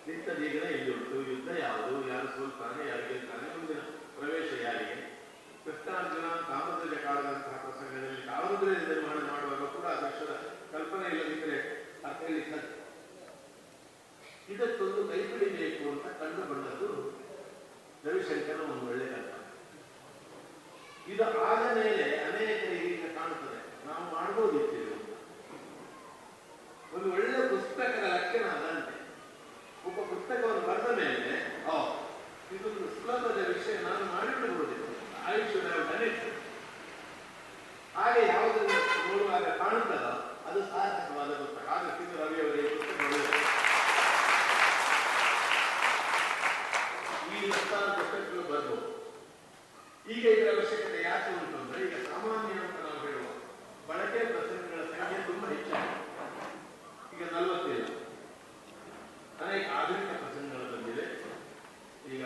ನಿಂತದೀಗನೇ ಇಲ್ಲಿ ಉಂಟು, ಯುದ್ಧ ಯಾವುದು, ಯಾರು ಸೋಲ್ತಾನೆ, ಯಾರು ಗೆಲ್ತಾನೆ, ಮುಂದಿನ ಪ್ರವೇಶ ಯಾರಿಗೆ. ಕೃಷ್ಣಾರ್ಜುನ ತಾಮ್ರಧ್ವಜ ಕಾಳದಂತಹ ಪ್ರಸಂಗದಲ್ಲಿ ಕಾಲಂದ್ರೆ ನಿರ್ಮಾಣ ಮಾಡುವಾಗ ಕೂಡ ಅದಕ್ಷರ ಕಲ್ಪನೆ ಇಲ್ಲದಿದ್ದರೆ ಅರ್ಥ ಹೇಳಿದ್ದಾರೆ. ಇದಕ್ಕೊಂದು ಕೈಪಿಡಿಬೇಕು ಅಂತ ಕಂಡು ಬಂದದ್ದು ರವಿಶಂಕರ ಒಂದು ಒಳ್ಳೆ ಕಲ್ಪನೆ. ಇದು ಆದ ಮೇಲೆ ಅನೇಕರಿಗೆ ಈಗ ಕಾಣುತ್ತದೆ ನಾವು ಮಾಡಬಹುದಿತ್ತು. ಒಂದು ಒಳ್ಳೆ ಪುಸ್ತಕದ ಲಕ್ಷಣ ಅದಂತೆ. ಒಬ್ಬ ಪುಸ್ತಕವನ್ನು ಬರೆದ ಮೇಲೆ ಇದೊಂದು ಸುಲಭದ ವಿಷಯ ನಾನು ಮಾಡಿಬಿಡಬಹುದಿತ್ತು, ಆಯುಷ್ಯದ ಹಾಗೆ ಯಾವುದನ್ನು ನೋಡುವಾಗ ಕಾಣುತ್ತದೋ ಅದು ಸಾರ್ಥಕವಾದ ಪುಸ್ತಕ. ಆದಷ್ಟು ರವಿಯವರಿಗೆ ಪುಸ್ತಕಗಳು ಈ 16 ಪುಸ್ತಕಗಳು ಬರ್ಬೋದು. ಈಗ ಇದರ ಅವಶ್ಯಕತೆ ಯಾಕೆ ಉಂಟು ಅಂದ್ರೆ ಈಗ ಸಾಮಾನ್ಯ ಅಂತ ನಾವು ಹೇಳುವ ಬಳಕೆ ಪ್ರಸಂಗಗಳ ಸಂಖ್ಯೆ ತುಂಬಾ ಹೆಚ್ಚಾಗಿದೆ. ಈಗ 40 ಇಲ್ಲ, ಅನೇಕ ಆಧುನಿಕ ಪ್ರಸಂಗಗಳು ಬಂದಿದೆ. ಈಗ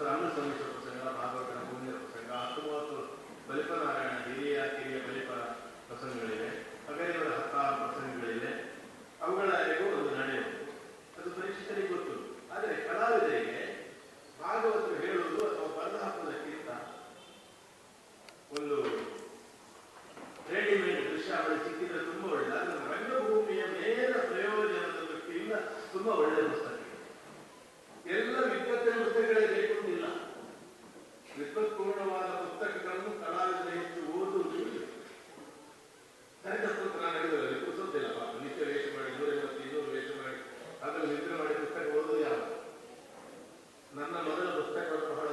ರಾಮ ಸಮೇಶ್ವರ ಪ್ರಸಂಗ, ಭಾಗವತನ ಪುಣ್ಯ ಪ್ರಸಂಗ, 19 ಬಲಿಪನಾರಾಯಣ ಹಿರಿಯ ಬಲಿಪ ಪ್ರಸಂಗಗಳಿವೆ. ಅಗರಿಯವರ 16 ಪ್ರಸಂಗಗಳಿವೆ. ಅವುಗಳವರೆಗೂ ಒಂದು ನಡೆಯುವುದು ಅದು ಪರಿಶಿಷ್ಟರಿಗೆ ಗೊತ್ತು. ಆದರೆ ಕಲಾವಿದರಿಗೆ ಭಾಗವತರು ಹೇಳುವುದು ಅಥವಾ ಬರೆದು ಹಾಕುವುದಕ್ಕಿಂತ ಒಂದು ರೆಡಿಮೇಡ್ ದೃಶ್ಯಾವಳಿ ಸಿಕ್ಕಿದ್ರೆ ತುಂಬಾ ಒಳ್ಳೆ. ಆದರೆ ರಂಗಭೂಮಿಯ ನೇರ ಪ್ರಯೋಜನದ ದೃಷ್ಟಿಯಿಂದ ತುಂಬಾ ಒಳ್ಳೆಯ ಪುಸ್ತಕ. ಎಲ್ಲ ವಿದ್ವತ್ತಿನ ಪುಸ್ತಕಗಳೇ ಬೇಕುಂಟಿಲ್ಲ. ವಿದ್ವತ್ಪೂರ್ಣವಾದ ಪುಸ್ತಕಗಳನ್ನು ಕಲಾವಿದರ ಹೆಚ್ಚು ಓದುವುದು ಸರಿದಪ್ಪಂತ ನಾನು ಹೇಳಿದರೆ ಕುರಿಸೋದಿಲ್ಲ. ನಿತ್ಯ ವೇಷ ಮಾಡಿ 150-200 ವೇಷ ಮಾಡಿ ಅದನ್ನು ನಿದ್ರೆ ಮಾಡಿ ಪುಸ್ತಕ ಓದುವುದು ಯಾವ. ನನ್ನ ಮೊದಲ ಪುಸ್ತಕವನ್ನು ಬಹಳ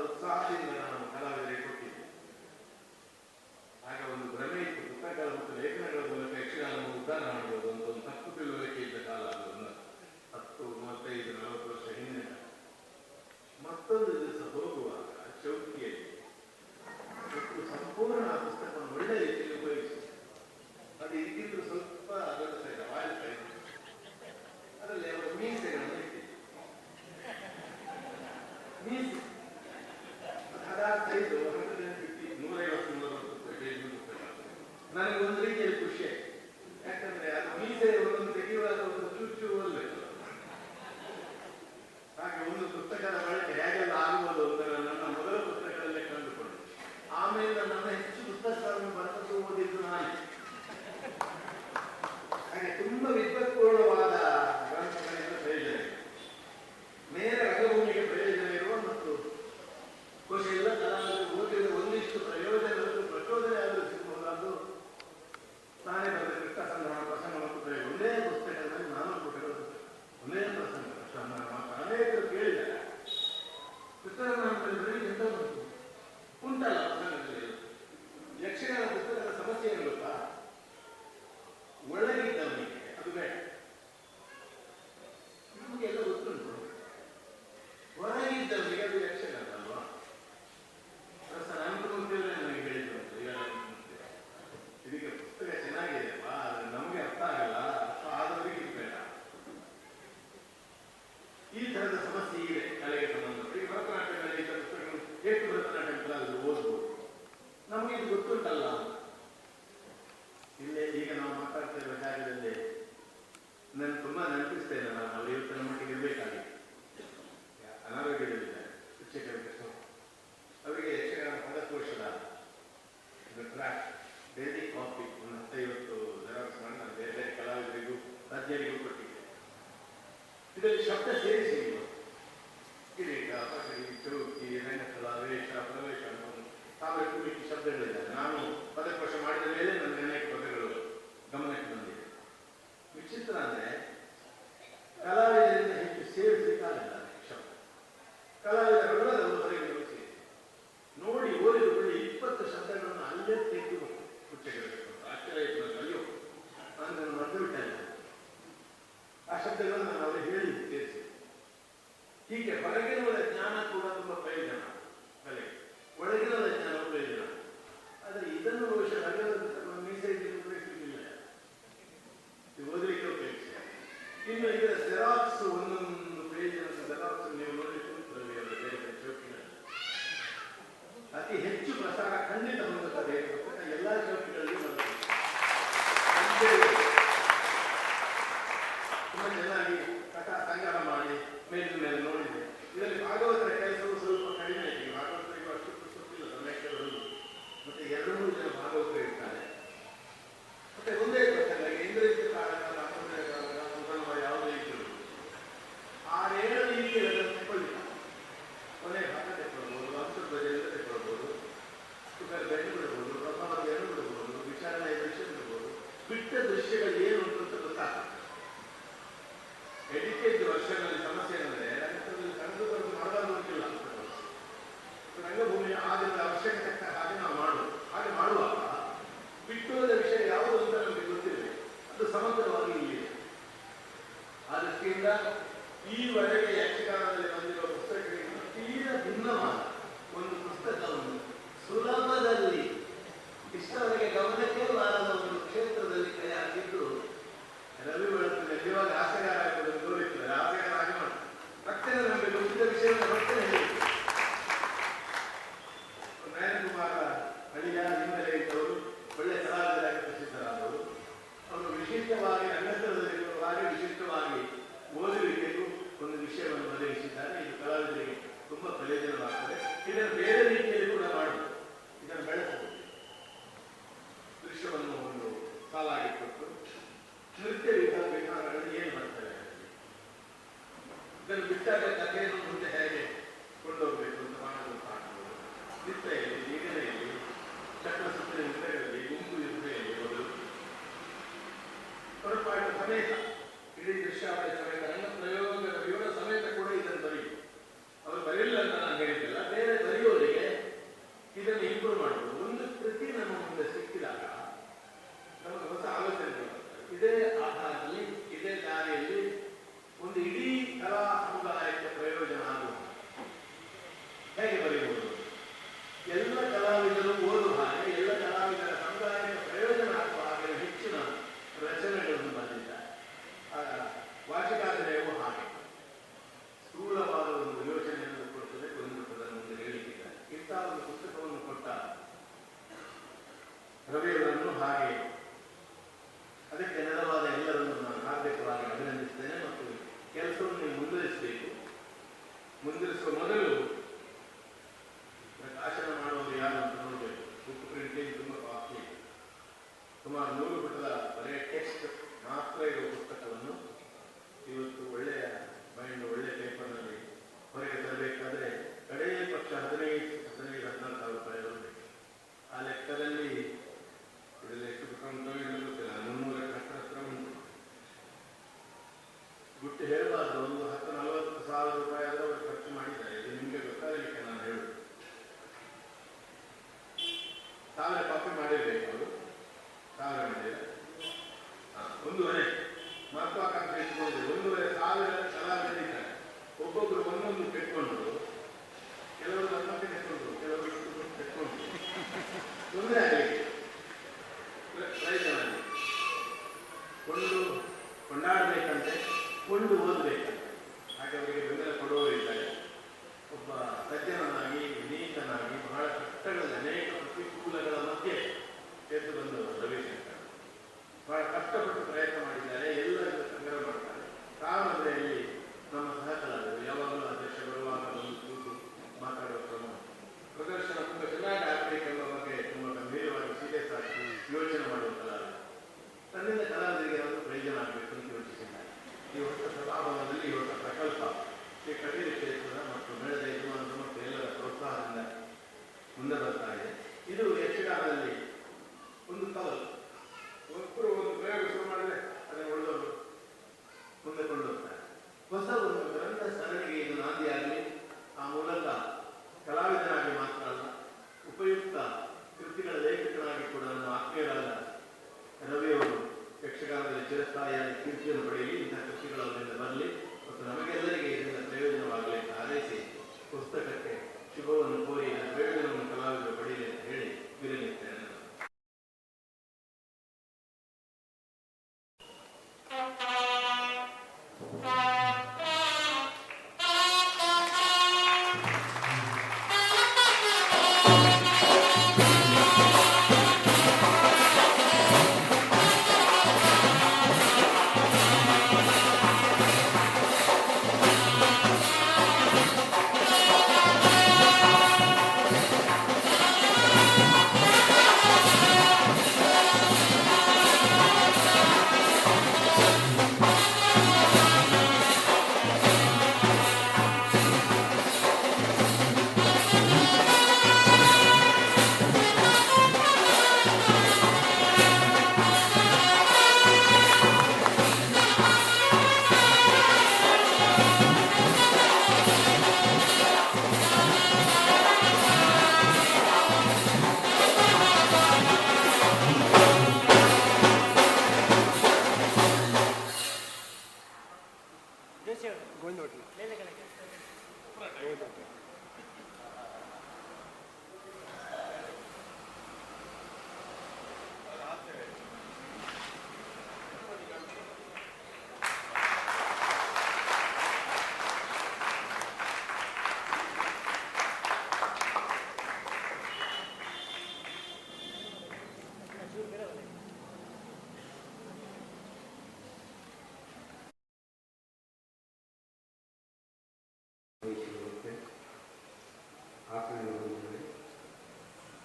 ಸೈಜು 150 150 ಪೇಜ್ ಪುಸ್ತಕ. ನನಗೆ ಒಂದು ರೀತಿಯಲ್ಲಿ ಖುಷಿ, ಯಾಕಂದ್ರೆ ಅದು ಮೀಸೆ ಒಂದೊಂದು ತೆಗೆಯುವಾಗ ಒಂದು ಚೂಚು ಓದಬೇಕು. ಹಾಗೆ ಒಂದು ಪುಸ್ತಕದ ಬಳಕೆ ಹೇಗೆಲ್ಲ ಆಗ್ಬೋದು ಅಂತ ನನ್ನ ಮೊದಲ ಪುಸ್ತಕದಲ್ಲೇ ಕಂಡುಕೊಂಡು ಆಮೇಲೆ ನನ್ನ ಹೆಚ್ಚು ಪುಸ್ತಕಗಳನ್ನು ಬರೆದು ಓದಿದ್ದು ನಾನೇ. ಹಾಗೆ ತುಂಬಾ ವಿದ್ವತ್ಪೂರ್ಣವಾದ ಗ್ರಂಥಗಳಿಂದ ಪ್ರಯೋಜನ ಇದೆ. ನೇರ ರಂಗಭೂಮಿಗೆ ಪ್ರಯೋಜನ ಇರುವ ಮತ್ತು ಬಹುಶಃ ಎಲ್ಲ ಕಲಾವಿದರು ಓದಿದ ಒಂದಿಷ್ಟು ಪ್ರಯೋಜನಗಳು ಪ್ರಚೋದನೆ ಆದರೂ ಸಿಗಬಹುದಾದ್ದು ತಾನೇ ಬರೆದ ಕೃಷ್ಣ ಸಂಗ್ರಹ ಪ್ರಸಂಗ ಮತ್ತು ಪ್ರಯೋಗ ಒಂದೇ ಪುಸ್ತಕದಲ್ಲಿ 4 ಪುಟಗಳ ಪುಸ್ತಕ, ಒಂದೇ ಪ್ರಸಂಗ ಅನೇಕರು ಕೇಳಿದ್ದಾರೆ. ಪುಸ್ತಕದಲ್ಲಿ ಎಂತ ಉಂಟಲ್ಲ ಪ್ರಸಂಗದಲ್ಲಿ ಯಕ್ಷಗಾನ ಪುಸ್ತಕದ ಸಮಸ್ಯೆ ಏನು ಗೊತ್ತಾ? ಒಳಗಿದ್ದವನಿಗೆ ಅದು ಬೇಡ, ನಮಗೆಲ್ಲ ಗೊತ್ತುಂಟು. ಹೊರಗಿದ್ದವನಿಗೆ ಅದು ಯಕ್ಷಗಾನ ಅಲ್ವಾ? ಅನಂತಮೂರ್ತಿಯವರೇ ನನಗೆ ಹೇಳಿದ್ರು ಇದೀಗ ಪುಸ್ತಕ ಚೆನ್ನಾಗಿದೆಯಪ್ಪ, ನಮಗೆ ಅರ್ಥ ಆಗಲ್ಲ, ಅರ್ಥ ಆದವರಿಗೆ ಇದು ಬೇಡ. ಈ ತರದ ಸಮಸ್ಯೆ ಇದೆ ಕಲೆಗೆ ಸಂಬಂಧಪಟ್ಟ. ಈ ಭರತನಾಟ್ಯದಲ್ಲಿ ಈ ಪುಸ್ತಕಗಳು ಎಷ್ಟು ಭರತನಾಟ್ಯ ಕಲಾವಿದರು ಓದ್ಬೋದು, ನಮಗೆ ಇದು ಗೊತ್ತುಂಟಲ್ಲ. ಇಲ್ಲೇ ಈಗ ನಾವು ಮಾತಾಡ್ತಾ ಇರುವ ಜಾಗದಲ್ಲಿ ನಾನು ತುಂಬಾ ನೆನಪಿಸ್ತೇನೆ. ನಾನು ಅವರು ಇವತ್ತಿನ ಮಟ್ಟಿಗೆ ಇರಬೇಕಾಗಿ ಅನಾರೋಗ್ಯದಲ್ಲಿದ್ದಾರೆ ಶಿಕ್ಷಕರ ಕೃಷ್ಣ. ಅವರಿಗೆ ಯಕ್ಷಗಾನ ಪದಕೋಶದ ಡ್ರಾಫ್ಟ್ ಡೈಲಿ ಕಾಪಿ ಒಂದು 10-50 ಜೆರಾಕ್ಸ್ ಮಾಡಿ ನಾನು ಬೇರೆ ಬೇರೆ ಕಲಾವಿದರಿಗೂ ತಜ್ಞರಿಗೂ ಕೊಟ್ಟಿದ್ದೆ. ಇದರಲ್ಲಿ ಶಬ್ದ ಸೇರಿಸಿಲ್ಲ, ಕಿರೀಟ, ಪಕಡಿ, ಚೌಕಿ, ರಂಗಸ್ಥಳ, ವೇಷ, ಪ್ರವೇಶ ಅಂತ 1000 ಶಬ್ದಗಳಿದ್ದಾರೆ. ನಾನು ಪದಕೋಶ ಮಾಡಿದ ಮೇಲೆ ನನಗೆ ಅನೇಕ ಪದಗಳು ಗಮನಕ್ಕೆ ಬಂದಿದೆ. ವಿಚಿತ್ರ ಅಂದ್ರೆ ಕಲಾವಿದರಿಂದ ಹೆಚ್ಚು ಸೇರಿಸಲಿಕ್ಕಾಗಲ್ಲ ಶಬ್ದ. ಕಲಾವಿದರೆಲ್ಲರೂ ಹೊರಗೆ ನುಡಿಸಿ ನೋಡಿ ಓದಿದ ಬಳಿ 20 ಶಬ್ದಗಳನ್ನು ಅಲ್ಲೇ ತೆಗೆದು ಹುಚ್ಚೆಗಬೇಕು. ಆಶ್ಚರ್ಯ ಅಯ್ಯೋ ನಾನು ಮರೆತು ಬಿಟ್ಟಲ್ಲ. ಆ ಶಬ್ದಗಳನ್ನು ನಾನು ಅವರಿಗೆ ಹೇಳಿ ಸೇರಿಸಿ. ಹೀಗೆ ಹೊರಗಿರುವ ಜ್ಞಾನ ಕೂಡ ತುಂಬಾ ಪ್ರಯೋಜನ ಕಲೆಗೆ, ಒಳಗಿನ ಜ್ಞಾನ ಪ್ರಯೋಜನ. ಆದರೆ ಇದನ್ನು ಬಹುಶಃ ಮೀಸೆ ಉಪಯೋಗಿಸಲಿಲ್ಲ, ಓದಲಿಕ್ಕೆ ಉಪಯೋಗಿಸಿ. ಇನ್ನು ಇದರ ಜೆರಾಕ್ಸ್ ಒಂದೊಂದು ಪೇಜಿನ ಜೆರಾಕ್ಸ್ ನೀವು ನೋಡಲಿಕ್ಕೆ ಬೇರೆ ಬೇರೆ ಚೌಕಿನಲ್ಲಿ ಅತಿ ಹೆಚ್ಚು ಪ್ರಸಾರ ಖಂಡಿತ ಹೊಂದುತ್ತದೆ. ಎಲ್ಲ ಚೌಕಿಗಳಲ್ಲಿ ಬರುತ್ತದೆ. ತುಂಬಾ ಚೆನ್ನಾಗಿ ಸಂಗ್ರಹ ಮಾಡಿ ಮೇಲಿನ ಮೇಲೆ ನೋಡಿದೆ. ಇದರಲ್ಲಿ ಭಾಗವತರ ಕೆಲಸವು ಸ್ವಲ್ಪ ಕಡಿಮೆ ಇದೆ. ಭಾಗವತರಿಗೂ ಅಷ್ಟು ಗೊತ್ತಿಲ್ಲ, ಸಮಯಕ್ಕೆ ಮತ್ತೆ 2-3 ಜನ ಭಾಗವತರು ಇರ್ತಾರೆ. ಮತ್ತೆ ಒಂದೇ ಪ್ರಸಂಗ ಇಂದ್ರಿಯ ಕಾರಣ ಯಾವುದೇ ಇದ್ದರು 6-7 ರೀತಿಯಲ್ಲಿ ತಗೊಳ್ಳಿ. ಕೊನೆ ಭಾಗ ತೆಕ್ಕೊಳ್ಬೋದು, ವಂಶಧ್ವಜದಿಂದ ತೆಕ್ಕೊಳ್ಬೋದು, ಬೆನ್ನು ಬಿಡಬಹುದು, ಪ್ರಭಾವವನ್ನು ಬಿಡಬಹುದು, ವಿಚಾರಣೆಯ ದೃಶ್ಯ ಬಿಡಬಹುದು. ಬಿಟ್ಟ ದೃಶ್ಯಗಳು ಏನು ಅಂತ ಗೊತ್ತಾಗ್ತದೆ. ಎಡಿಟೆಡ್ ವರ್ಷಗಳಲ್ಲಿ ಸಮಸ್ಯೆ ಏನಂದ್ರೆ ರಂಗಸ್ಥಳದಲ್ಲಿ ಕಳೆದು ಬರೆದು ಮಾಡಬಾರ್ದು ಅಂತಿಲ್ಲ. ರಂಗಭೂಮಿಯ ಆಗಿನ ಅವಶ್ಯಕತೆ ಹಾಗೆ ನಾವು ಮಾಡುವುದು. ಹಾಗೆ ಮಾಡುವಾಗ ಬಿಟ್ಟುವುದ ವಿಷಯ ಯಾವುದು ಅಂತ ನಮಗೆ ಗೊತ್ತಿರಬೇಕು. ಅದು ಸಮಗ್ರವಾಗಿ ಇಲ್ಲಿ ಆ ದೃಷ್ಟಿಯಿಂದ ಈವರೆಗೆ ಯಕ್ಷಗಾನದಲ್ಲಿ ಬಂದಿರುವ ಪುಸ್ತಕಗಳಿಂದ ತೀರಾ ಭಿನ್ನವಾದ ಒಂದು ಪುಸ್ತಕವನ್ನು ಸುಲಭದಲ್ಲಿ ಇಷ್ಟವರೆಗೆ ಗಮನಕ್ಕೆ ಬಾರದ ಒಂದು ಕ್ಷೇತ್ರದಲ್ಲಿ ಕೈಯಾಗಿದ್ದು ರವಿ ಬೆಳಕಿನ ನಿಜವಾಗಿ ಆಸೆಗಾರ ಆಗುವುದನ್ನು ತೋರಿಸಿದ್ದಾರೆ. ಆಸೆಗಾರ ಆಗಿ ಮಾಡಿ ತಕ್ಷಣ ನಮಗೆ ಗೊತ್ತಿದ್ದ ವಿಷಯವನ್ನು ಮತ್ತೆ ಹೇಳಿ ನಯನಕುಮಾರ ಅಳಿಯ ಹಿನ್ನೆಲೆ ಇದ್ದವರು ಒಳ್ಳೆ ಕಲಾವಿದರಾಗಿ ಪ್ರಸಿದ್ಧರಾದವರು. ಅವರು ವಿಶಿಷ್ಟವಾಗಿ ರಂಗಸ್ಥಳದಲ್ಲಿರುವಾಗ ವಿಶಿಷ್ಟವಾಗಿ ಓದುವಿಕೆಗೂ ಒಂದು ವಿಷಯವನ್ನು ಒದಗಿಸಿದ್ದಾರೆ. ಇದು ಕಲಾವಿದರಿಗೆ ತುಂಬಾ ಪ್ರಯೋಜನವಾಗ್ತದೆ. ಇದನ್ನು ಬೇರೆ ರೀತಿಯಲ್ಲಿ ಕೂಡ ಮಾಡಿ ಇದನ್ನು ಬೆಳೆಸಬಹುದು. ದೃಶ್ಯವನ್ನು ಒಂದು ಸಾಲಾಗಿ ಕೊಟ್ಟು ನೃತ್ಯ ವಿಧಾನಗಳಲ್ಲಿ ಏನು ಮಾಡ್ತಾರೆ, ಇದನ್ನು ಬಿಟ್ಟಾಗ ಕಥೆಯನ್ನು ಮುಂದೆ ಹೇಗೆ ಕೊಂಡೋಗ್ಬೇಕು ಅಂತ ಮಾಡೋದು ಕಾಣಬಹುದು. ನಿತ್ರೆಯಲ್ಲಿ, ಈಗನೆಯಲ್ಲಿ, ಚಕ್ರಸೂತ್ರದ ನಿತ್ರೆಗಳಲ್ಲಿ, ಗುಂಪು ಯುದ್ಧೆಯಲ್ಲಿ ಒಂದು ಹೊರಪಾಡು ಸಮೇತ ಇಡೀ ದೃಶ್ಯಾವಳಿ ಸಮೇತ ರಂಗ ಪ್ರಯೋಗದ ವಿವರ ಸಮೇತ ಕೂಡ ಇದನ್ನು ಬರೆಯುವುದು. ಅವರು ಬರೆಯಲಿಲ್ಲ ಅಂತ ನಾನು ಹೇಳಿದ್ದಿಲ್ಲ. ಬೇರೆ ಬರೆಯೋರಿಗೆ ಇದನ್ನು ಇಂಪ್ರೂವ್ ಮಾಡುವುದು. ಒಂದು ಕೃತಿ ನಮ್ಮ ಮುಂದೆ ಸಿಕ್ಕಿದಾಗ ನಮಗೆ ಹೊಸ ಆಲೋಚನೆ ಬರ್ತದೆ. ಇದೇ ಆಧಾರದಲ್ಲಿ ಇದೇ ದಾರಿಯಲ್ಲಿ ಒಂದು ಇಡೀ ಕಲಾ ಸಮುದಾಯಕ್ಕೆ ಪ್ರಯೋಜನ ಆಗುವುದು. ಹೇಗೆ ಬರೆಯುವುದು? ಎಲ್ಲ ಕಲಾವಿದರು ಓದುವ ಹಾಗೆ, ಎಲ್ಲ ಕಲಾವಿದರ ಸಮುದಾಯಕ್ಕೆ ಪ್ರಯೋಜನ ಆಗುವ ಹಾಗೆ ಹೆಚ್ಚಿನ ರಚನೆಗಳನ್ನು ಬಂದಿದ್ದಾರೆ. ವಾರ್ಷಿಕಾಭಿನಯವು ಹಾಗೆ ಸ್ಥೂಲವಾದ ಒಂದು ಯೋಚನೆಯನ್ನು ಕೊಡುತ್ತದೆ. ಒಂದು ರವಿಯವರನ್ನು ಹಾಗೆ ಅದಕ್ಕೆ ನೆರವಾದ ಎಲ್ಲರನ್ನು ನಾನು ಹಾರ್ದಿಕವಾಗಿ ಅಭಿನಂದಿಸ್ತೇನೆ ಮತ್ತು ಕೆಲಸವನ್ನು ನೀವು ಮುಂದುವರಿಸುವ ಮೊದಲು ಪ್ರಕಾಶನ ಮಾಡುವುದು ಯಾರು ಅಂತ ನೋಡಬೇಕು. ಬುಕ್ ಪ್ರಿಂಟಿಂಗ್ ತುಂಬ ಕಾಸ್ಟ್ಲಿ. ಸುಮಾರು 100 ಪುಟದ ಬರೆಯ ಟೆಕ್ಸ್ಟ್ ಮಾತ್ರ ಇರುವ ಪುಸ್ತಕವನ್ನು ಇವತ್ತು ಒಳ್ಳೆಯ ಮೈಂಡ್ ಒಳ್ಳೆಯ ಪೇಪರ್ನಲ್ಲಿ ಹೊರಗೆ ತರಬೇಕಾದ್ರೆ ಕಡೆಯ ಪಕ್ಷ 15,000-14,000 ರೂಪಾಯಿ ಬರಬೇಕು. ಆ ಲೆಕ್ಕದಲ್ಲಿ ಇದರಲ್ಲಿ ಎಷ್ಟು ಪುಟ ಉಂಟೋ ಏನು ಗೊತ್ತಿಲ್ಲ, 300 ಹತ್ರ ಉಂಟು. ಗುಟ್ಟು ಹೇಳಬಾರ್ದು, ಒಂದು 10,000-40,000 ರೂಪಾಯಿ ಆದರೂ ಅವರು ಖರ್ಚು ಮಾಡಿದ್ದಾರೆ. ಇದು ನಿಮಗೆ ಗೊತ್ತಾಗಲಿಕ್ಕೆ ನಾನು ಹೇಳುದು. 1000 ಕಾಪಿ ಮಾಡಿರಬೇಕು ಅವರು, 1000 ಮಾಡಿಲ್ಲ, 1,500 ಮಹತ್ವಾಕಾಂಕ್ಷೆ ಇಟ್ಕೊಂಡಿದೆ. 1,500 ಕಲಾವಿದರಿದ್ದಾರೆ. ಒಬ್ಬೊಬ್ಬರು ಒಂದೊಂದು ಕೆಟ್ಕೊಂಡ್ರು, ಕೆಲವರು ನಮ್ಮಕ್ಕೆ ಕೆಟ್ಕೊಂಡ್ರು, ಕೆಲವರು ಕೆಟ್ಕೊಂಡ್ರು. ತೊಂದರೆ ಆಗಲಿಕ್ಕೆ ಪ್ರಯೋಜನ ಕೊಂಡಾಡಬೇಕಂತೆ, ಕೊಂಡು ಓದಬೇಕಂತೆ. ಹಾಗೆ ಅವರಿಗೆ ಬೆಂಬಲ ಕೊಡುವವರು ಇದ್ದಾರೆ. ಒಬ್ಬ ಸಜ್ಜನನಾಗಿ ವಿನೀತನಾಗಿ ಬಹಳ ಕಷ್ಟಗಳಲ್ಲಿ ಅನೇಕ ಪ್ರತಿಕೂಲಗಳ ಮಧ್ಯೆ ಎದ್ದು ಬಂದು ರವಿಶಂಕರ್ ಬಹಳ ಕಷ್ಟಪಟ್ಟು ಪ್ರಯತ್ನ ಮಾಡಿದ್ದಾರೆ. ಎಲ್ಲರಿಗೂ ಸಂಗ್ರಹ ಮಾಡ್ತಾರೆ. ಕಾಮಂದ್ರೆಯಲ್ಲಿ ನಮ್ಮ ಸಹಕಲಾದರು ಯಾವಾಗಲೂ ಅಧ್ಯಕ್ಷ ಬರುವಾಗ ಒಂದು ಕೂತು ಮಾತಾಡುವ ಕ್ರಮ, ಪ್ರದರ್ಶನ ತುಂಬ ಚೆನ್ನಾಗಿ ಆಗಬೇಕೆಂಬ ಬಗ್ಗೆ ತುಂಬ ಗಂಭೀರವಾಗಿ ಸೀರಿಯಸ್ ಆಗಿ ಯೋಚನೆ ಮಾಡುವ ಕಲಾವಿದರು. ತನ್ನಿಂದ ಕಲಾವಿದರಿಗೆ ಒಂದು ಪ್ರಯೋಜನ ಆಗಬೇಕು ಅಂತ ಯೋಚಿಸಿದ್ದಾರೆ. ಈ ಹೊಸ ಸಭಾಭವನದಲ್ಲಿ ಈ ಹೊಸ ಪ್ರಕಲ್ಪ ಶ್ರೀ ಕಟೀಲು ಕ್ಷೇತ್ರದ ಮತ್ತು ಬೆಳೆದ ಯಜಮಾನರು ಮತ್ತು ಎಲ್ಲರ ಪ್ರೋತ್ಸಾಹದಿಂದ ಮುಂದೆ ಬರ್ತಾ ಇದೆ. ಇದು ಯಕ್ಷಗಾನದಲ್ಲಿ ಒಂದು ಕವಲು. ಒಬ್ಬರು ಒಂದು ಪ್ರಯೋಗ ಶುರು ಮಾಡಿದ್ರೆ ಅದನ್ನು ಉಳಿದವರು ಮುಂದೆ ಕೊಂಡೋಗ್ತಾರೆ. ಹೊಸ ಒಂದು ಗ್ರಂಥ ಸರಣಿಗೆ ಇದು ನಾಂದಿಯಾಗಲಿ. ಆ ಮೂಲಕ ಕಲಾವಿದನಾಗಿ ಮಾತ್ರ ಅಲ್ಲ, ಉಪಯುಕ್ತ ಕೃತಿಗಳ ಲೇಖಕನಾಗಿ ಕೂಡ ನಮ್ಮ ಆತ್ಮೀಯರಾದ ರವಿಯವರು ಯಕ್ಷಗಾನದಲ್ಲಿ ಚಿರಸ್ಥಾಯಿಯಾಗಿ ಕೀರ್ತಿಯನ್ನು ಪಡೆಯಲಿ. ಇಂತಹ ಕೃತಿಗಳು ಅವರಿಂದ ಬರಲಿ ಮತ್ತು ನಮಗೆಲ್ಲರಿಗೆ ಇದರಿಂದ ಪ್ರಯೋಜನವಾಗಲಿ ಅಂತ ಹಾರೈಸಿ ಪುಸ್ತಕಕ್ಕೆ ಶುಭವನ್ನು ಕೋರಿ ಇದರ ಪ್ರಯೋಜನವನ್ನು ಕಲಾವಿದರು ಪಡೆಯಲಿ ಅಂತ ಹೇಳಿ ವಿರಮಿಸ್ತೇನೆ.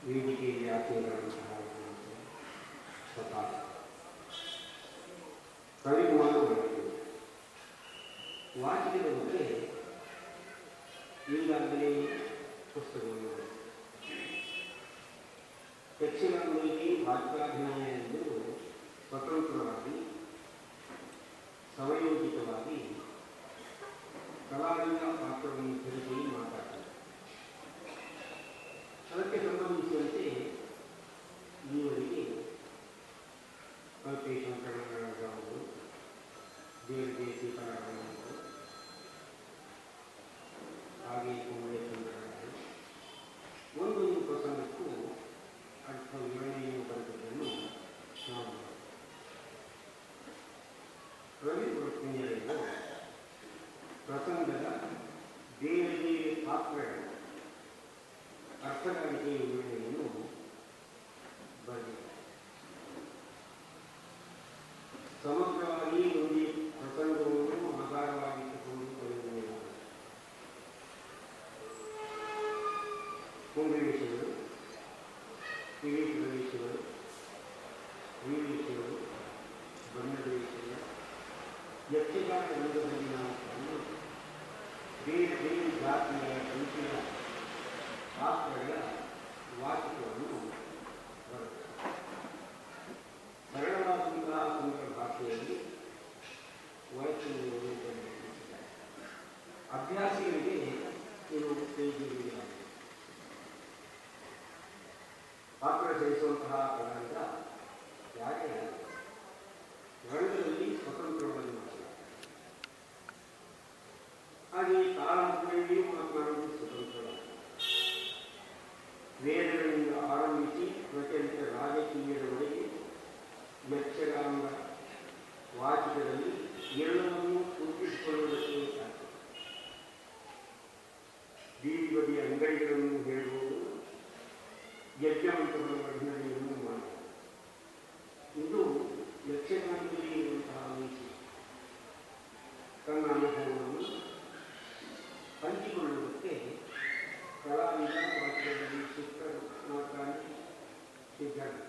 ವೇದಿಕೆಯಲ್ಲಿ ಆಚರಣೆಗಳಂತಹ ಸ್ವತಃ ರವಿಕುಮಾರ್ ವಾಚಿಕದ ಬಗ್ಗೆ ಈಗಾಗಲೇ ಪುಸ್ತಕಗಳು ಯಕ್ಷಗಾನದಲ್ಲಿ ವಾಚಿಕಾಭಿನಯ ಎಂದು ಸ್ವತಂತ್ರವಾಗಿ ಸಮಯೋಚಿತವಾಗಿ ಕಲಾವಿದ ಪಾತ್ರವನ್ನು ಧರಿಸಿ ಮಾತಾಡ್ತಾರೆ. ಅದಕ್ಕೆ ಸಂಬಂಧಿಸಿದಂತೆ ಈವರೆಗೆ ಕಲ್ಪೇಶ ಕನ್ನಡಗಳು ದೇವದೇಶಿ ಕನ್ನಡಗಳು ಹಾಗೆ ಕುಂಬಳೆ ಕನ್ನಡಗಳು ಒಂದೊಂದು ಪ್ರಸಂಗಕ್ಕೂ ಅರ್ಥ ವಿವರಣೆಯನ್ನು ಬರೆದದ್ದನ್ನು ನಾವು ರವಿ ವೃತ್ತಿಯಲ್ಲಿರುವ ಪ್ರಸಂಗದ ದೇವರಿಗೆ ಪಾತ್ರಗಳ ಅರ್ಥಗಾರಿಕೆಯ ವಿವರಣೆಯನ್ನು ಬರೆದಿದ್ದಾರೆ. ಸನ್ನಿವೇಶಗಳು, ಕಿರೀಟದ ವೇಷಗಳು, ವೇಷಗಳು, ಬಣ್ಣದ ವೇಷಗಳು, ಯಕ್ಷಗಾನ ರಂಗದಲ್ಲಿ ನಾವು ಕಂಡು ಬೇರೆ ಬೇರೆ ಜಾತಿಯ ರೀತಿಯ ಪಾತ್ರಗಳ ವಾಚಿಕವನ್ನು ಬರುತ್ತದೆ. ಸರಳವಾದಂತಹ ಸುಂದರ ಭಾಷೆಯಲ್ಲಿ ವಯಸ್ಸಿನ ರೂಪದಲ್ಲಿ ಅಭ್ಯಾಸಿಗಳಿಗೆ ಇದು ಉತ್ತೇಜಿಸಲಾಗಿದೆ. ಪಾತ್ರ ಚಲಿಸುವಂತಹ ಕಲಾವಿದ ಯಾಕೆ ರಂಗದಲ್ಲಿ ಸ್ವತಂತ್ರವಾಗಿ ಮಾತನಾಡುತ್ತಾರೆ. ಹಾಗೆ ತಾಳಮದ್ದಳೆಯಲ್ಲಿಯೂ ಮಾತನಾಡುವುದು ಸ್ವತಂತ್ರವಾಗಿ ವೇದಗಳಿಂದ ಆರಂಭಿಸಿ ಪ್ರಚಲಿತ ರಾಜಕೀಯದವರೆಗೆ ಯಕ್ಷಗಾನದ ವಾಚಿಕದಲ್ಲಿ ಎಲ್ಲವನ್ನೂ ಸೂಚಿಸಿಕೊಳ್ಳುವುದಕ್ಕೆ ಸಾಧ್ಯ. ಬೀದಿ ಬದಿಯ ಅಂಗಡಿಗಳನ್ನು ಹೇಳುವುದು, ಯಜ್ಞವಂತಗಳ ವರ್ಣನೆಯನ್ನು ಮಾಡುವುದು, ಇದು ಯಕ್ಷಗಾನದಲ್ಲಿ ಇರುವಂತಹ ನೀತಿ. ತನ್ನ ಅನುಭವವನ್ನು ಹಂಚಿಕೊಳ್ಳುವುದಕ್ಕೆ ಕಲಾವಿದ ಪಾತ್ರದಲ್ಲಿ ಸಿದ್ಧರು.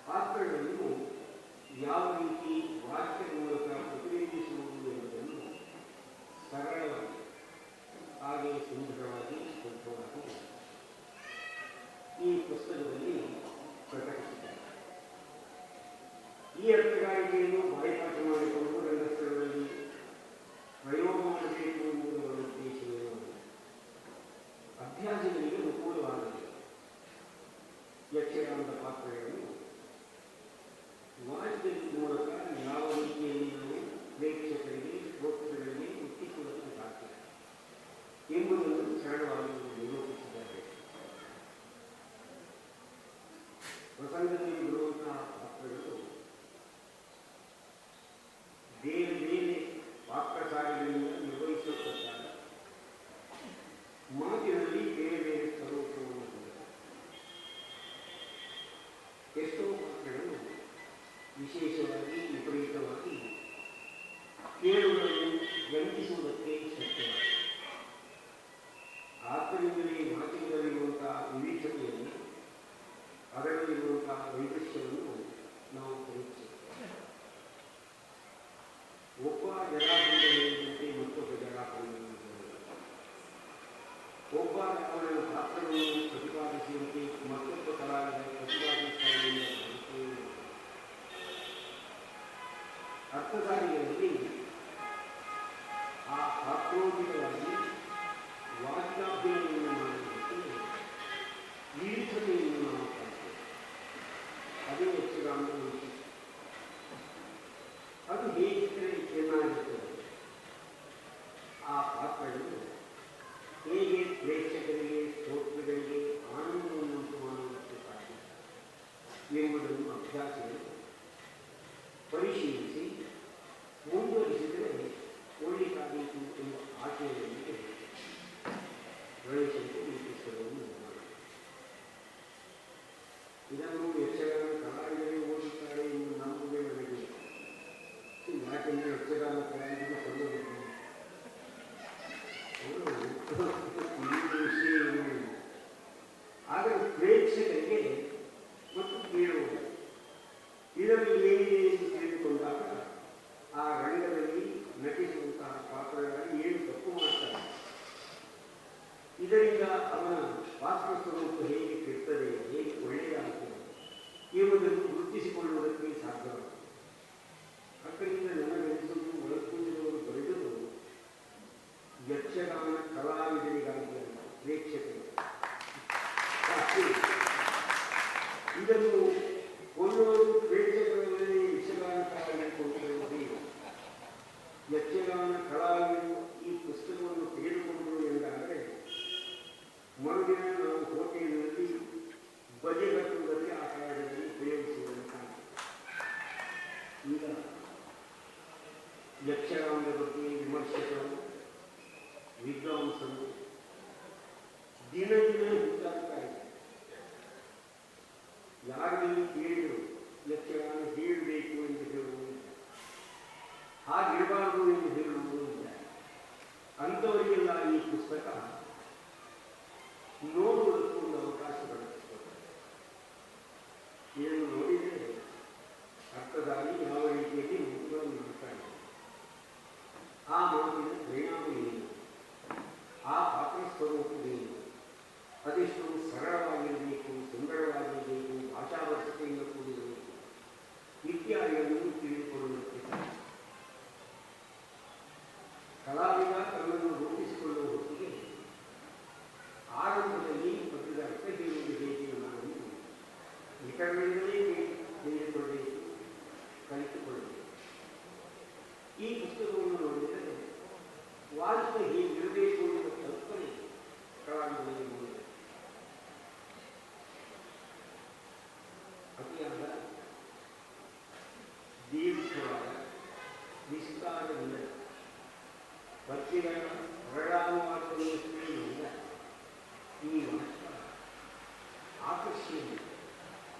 ಪಾತ್ರಗಳನ್ನು ಯಾವ ರೀತಿ ವಾಕ್ಯದ ಮೂಲಕ ಪ್ರತಿನಿಧಿಸುವುದು ಎಂಬುದನ್ನು ಸರಳವಾಗಿ ಹಾಗೆ ಸುಂದರವಾಗಿ ಸ್ಪಷ್ಟವಾಗಿ ಈ ಪುಸ್ತಕದಲ್ಲಿ ಪ್ರಕಟಿಸಿದ್ದಾರೆ. ಈ ಅರ್ಥಗಾರಿಕೆಯನ್ನು ಬಾಯಿಪಾಠ ಮಾಡಿಕೊಂಡು ರಂಗಸ್ಥಳದಲ್ಲಿ ಪ್ರಯೋಗ ಮಾಡಬೇಕು ಎಂಬುದರ ಉದ್ದೇಶವೇನು? ಅಭ್ಯಾಸಗಳಿಗೆ ಅನುಕೂಲವಾಗಿದೆ. ಯಕ್ಷಗಾನದ ಪಾತ್ರಗಳನ್ನು ವಾಚಿಕದ ಮೂಲಕ ಯಾವ ರೀತಿಯಲ್ಲಿ ನಾವು ಪ್ರೇಕ್ಷಕರಿಗೆ ಶ್ರೋತೃಗಳಿಗೆ ಮುಟ್ಟಿಸುವುದಕ್ಕೆ ಸಾಧ್ಯ ಎಂಬುದನ್ನು ಸರಳವಾಗಿ ನಿರೂಪಿಸಿದ್ದಾರೆ. ಪ್ರಸಂಗದಲ್ಲಿ ಬರುವಂತಹ ಪಾತ್ರಗಳು ಬೇರೆ ಬೇರೆ ಪಾತ್ರಧಾರಿಗಳಿಂದ ನಿರ್ವಹಿಸಲ್ಪಟ್ಟಾಗ ಮಾತಿನಲ್ಲಿ ಬೇರೆ ಬೇರೆ ಸ್ವರೂಪವನ್ನು ಹೊಂದಿದೆ. ಎಷ್ಟೋ ಪಾತ್ರಗಳು ವಿಶೇಷವಾಗಿ ವಿಪರೀತವಾಗಿ ಕೇಳುಗಳನ್ನು ರಂಜಿಸುವುದಕ್ಕೆ ಶಕ್ಯವಾಗಿದೆ. ಆದ್ದರಿಂದಲೇ ಮಾತಿನಲ್ಲಿರುವಂತಹ ವಿವಿಧತೆಯನ್ನು, ಅದರಲ್ಲಿರುವಂತಹ ವೈವಿಧ್ಯವನ್ನು ನಾವು ಪರೀಕ್ಷಿಸುತ್ತೇವೆ. ಒಬ್ಬ ಜರಾಸಂಧ ಹೇಳಿದಂತೆ ಮತ್ತೊಬ್ಬ ಜರಾಸಂಧ, ಒಬ್ಬ ಅವನ ಪಾತ್ರವನ್ನು ಪ್ರತಿಪಾದಿಸುವಂತೆ ಮತ್ತೊಬ್ಬ ಕಲಾವಿದ ಪ್ರತಿಪಾದಿಸುವ ಅರ್ಥಧಾರಿಗಳಲ್ಲಿ ಆ ಪಾತ್ರೋಚಿತವಾಗಿ ವಾಕ್ಯಾಭ್ಯಯವನ್ನು ಮಾಡುವುದಕ್ಕೆ ವಿವಿಧತೆಯನ್ನು ನಾವು ಕಾಣ್ತೇವೆ. ಅದೇ ಯಕ್ಷಗಾನದ ವೈಶಿಷ್ಟ್ಯ. ಅದು ಹೇಗಿದ್ದರೆ ಚೆನ್ನಾಗಿರುತ್ತದೆ. ಆ ಪಾತ್ರಗಳು ಹೇಗೆ ಪ್ರೇಕ್ಷಕರಿಗೆ ಶ್ರೋತೃಗಳಿಗೆ ಆನಂದವನ್ನುಂಟು ಮಾಡುವುದಕ್ಕೆ ಸಾಧ್ಯ ಎಂಬುದನ್ನು ಅಭ್ಯಾಸಿಗಳು ಪರಿಶೀಲಿಸಿ ಮುಂದುವರಿಸಿದರೆ ಒಳ್ಳೆಯದಾದೀತು ಎಂಬ ಆಶಯದೊಂದಿಗೆ ಗಣೇಶನಿಗೆ ಈ ಪುಸ್ತಕವನ್ನು ಮಾಡಿದ್ದಾರೆ. ಇದನ್ನು ಯಕ್ಷಗಾನ ಕಲಾವಿದರೇ ಓದುತ್ತಾರೆ ಎಂದು ನಂಬುವುದೇ ನನಗೆ. ಯಾಕೆಂದರೆ ಯಕ್ಷಗಾನ ಕಲಾವಿದರು ಸಲ್ಲಬೇಕು ಆದರೆ ಪ್ರೇಕ್ಷಕರಿಗೆ ಮತ್ತು ಕೇಳುವುದು ಇದರಲ್ಲಿ ಏನಿದೆ ಎಂದು ತಿಳಿದುಕೊಂಡಾಗ ಆ ರಂಗದಲ್ಲಿ ನಟಿಸುವಂತಹ ಪಾತ್ರಗಳಲ್ಲಿ ಏನು ತಪ್ಪು ಮಾಡ್ತಾರೆ, ಇದರಿಂದ ಅವನ ಪಾತ್ರ ಸ್ವರೂಪ ಹೇಗೆ ಕೆಡ್ತದೆ, ಹೇಗೆ ಒಳ್ಳೆಯದಾಗುತ್ತದೆ ಎಂಬುದನ್ನು ಗುರುತಿಸಿಕೊಳ್ಳುವುದಕ್ಕೆ ಸಾಧ್ಯವಾಗುತ್ತದೆ. ಆದ್ದರಿಂದ ನನಗನಿಸುವುದು ಒಳಕೂಡಿದವರು ಬರೆದರು ಯಕ್ಷಗಾನ ಕಲಾವಿದರಿಗಾಗಿ ಅಂತ, ಪ್ರೇಕ್ಷಕರು. ಇದನ್ನು ಒಂದೊಂದು ಪ್ರೇಕ್ಷಕರಲ್ಲಿ ಯಕ್ಷಗಾನ ಕಲಾವಿದರು ಯಕ್ಷಗಾನ ಕಲಾವಿದರು ಈ ಪುಸ್ತಕವನ್ನು ತೆಗೆದುಕೊಂಡರು ಎಂದಾದರೆ ಮರುದಿನ ನಾವು ಹೋಟೆಲ್ನಲ್ಲಿ ಬಜೆ ಕಟ್ಟುವುದಕ್ಕೆ ಆ ಕಾಲದಲ್ಲಿ ಉಪಯೋಗಿಸುವುದನ್ನು ಕಾಣ್ತೇವೆ. ಈಗ ಯಕ್ಷಗಾನದ ಬಗ್ಗೆ ವಿಮರ್ಶಕರು, ವಿದ್ವಾಂಸರು ದಿನ ದಿನ ಹೆಚ್ಚಾಗ್ತಾ ಇದೆ. ಯಾರಲ್ಲಿ ಕೇಳಿದರು ಯಕ್ಷಗಾನ ಹೇಳಬೇಕು ಎಂದು ಹೇಳುವುದಿಲ್ಲ, ಹಾಗಿರಬಾರದು ಎಂದು ಹೇಳುವುದು ಇಲ್ಲ. ಅಂಥವರಿಗೆಲ್ಲ ಈ ಪುಸ್ತಕ ಅದೆಷ್ಟು ಸರಳವಾಗಿರಬೇಕು, ಸುಂದರವಾಗಿರಬೇಕು, ಭಾಷಾವರ್ತತೆಯಿಂದ ಕೂಡಿರಬೇಕು ಇತ್ಯಾದಿಗಳನ್ನು ತಿಳಿದುಕೊಳ್ಳುವಂತೆ ಕಲಾವಿದ ತನ್ನನ್ನು ರೂಪಿಸಿಕೊಳ್ಳುವ ಹೊತ್ತಿಗೆ ಆರಂಭದಲ್ಲಿ ಪದ್ಯದ ಅರ್ಥ ಹೇಳುವುದು ಹೇಗೆ ಎಂಬುದನ್ನು ಇತರರಿಂದಲೇ ತಿಳಿದುಕೊಳ್ಳಬೇಕು, ಕಲಿತುಕೊಳ್ಳಬೇಕು. ಈ ಪುಸ್ತಕವನ್ನು ನೋಡಿದರೆ ವಾಸ್ತವ ಹೀಗಿರಬೇಕು ಎಂಬ ಕಲ್ಪನೆ ಕಲಾವಿದರಲ್ಲಿ ಮೂಡಿದೆ. ಅತಿಯಾದ ದೀರ್ಘವಾದ ವಿಸ್ತಾರವಿಲ್ಲ ಪದ್ಯಗಳ ಪರಿಣಾಮವಾದವನ್ನು ತಿಳಿಯುವುದಿಲ್ಲ. ಈ ವಾಸ್ತವ ಆಕರ್ಷಣೆ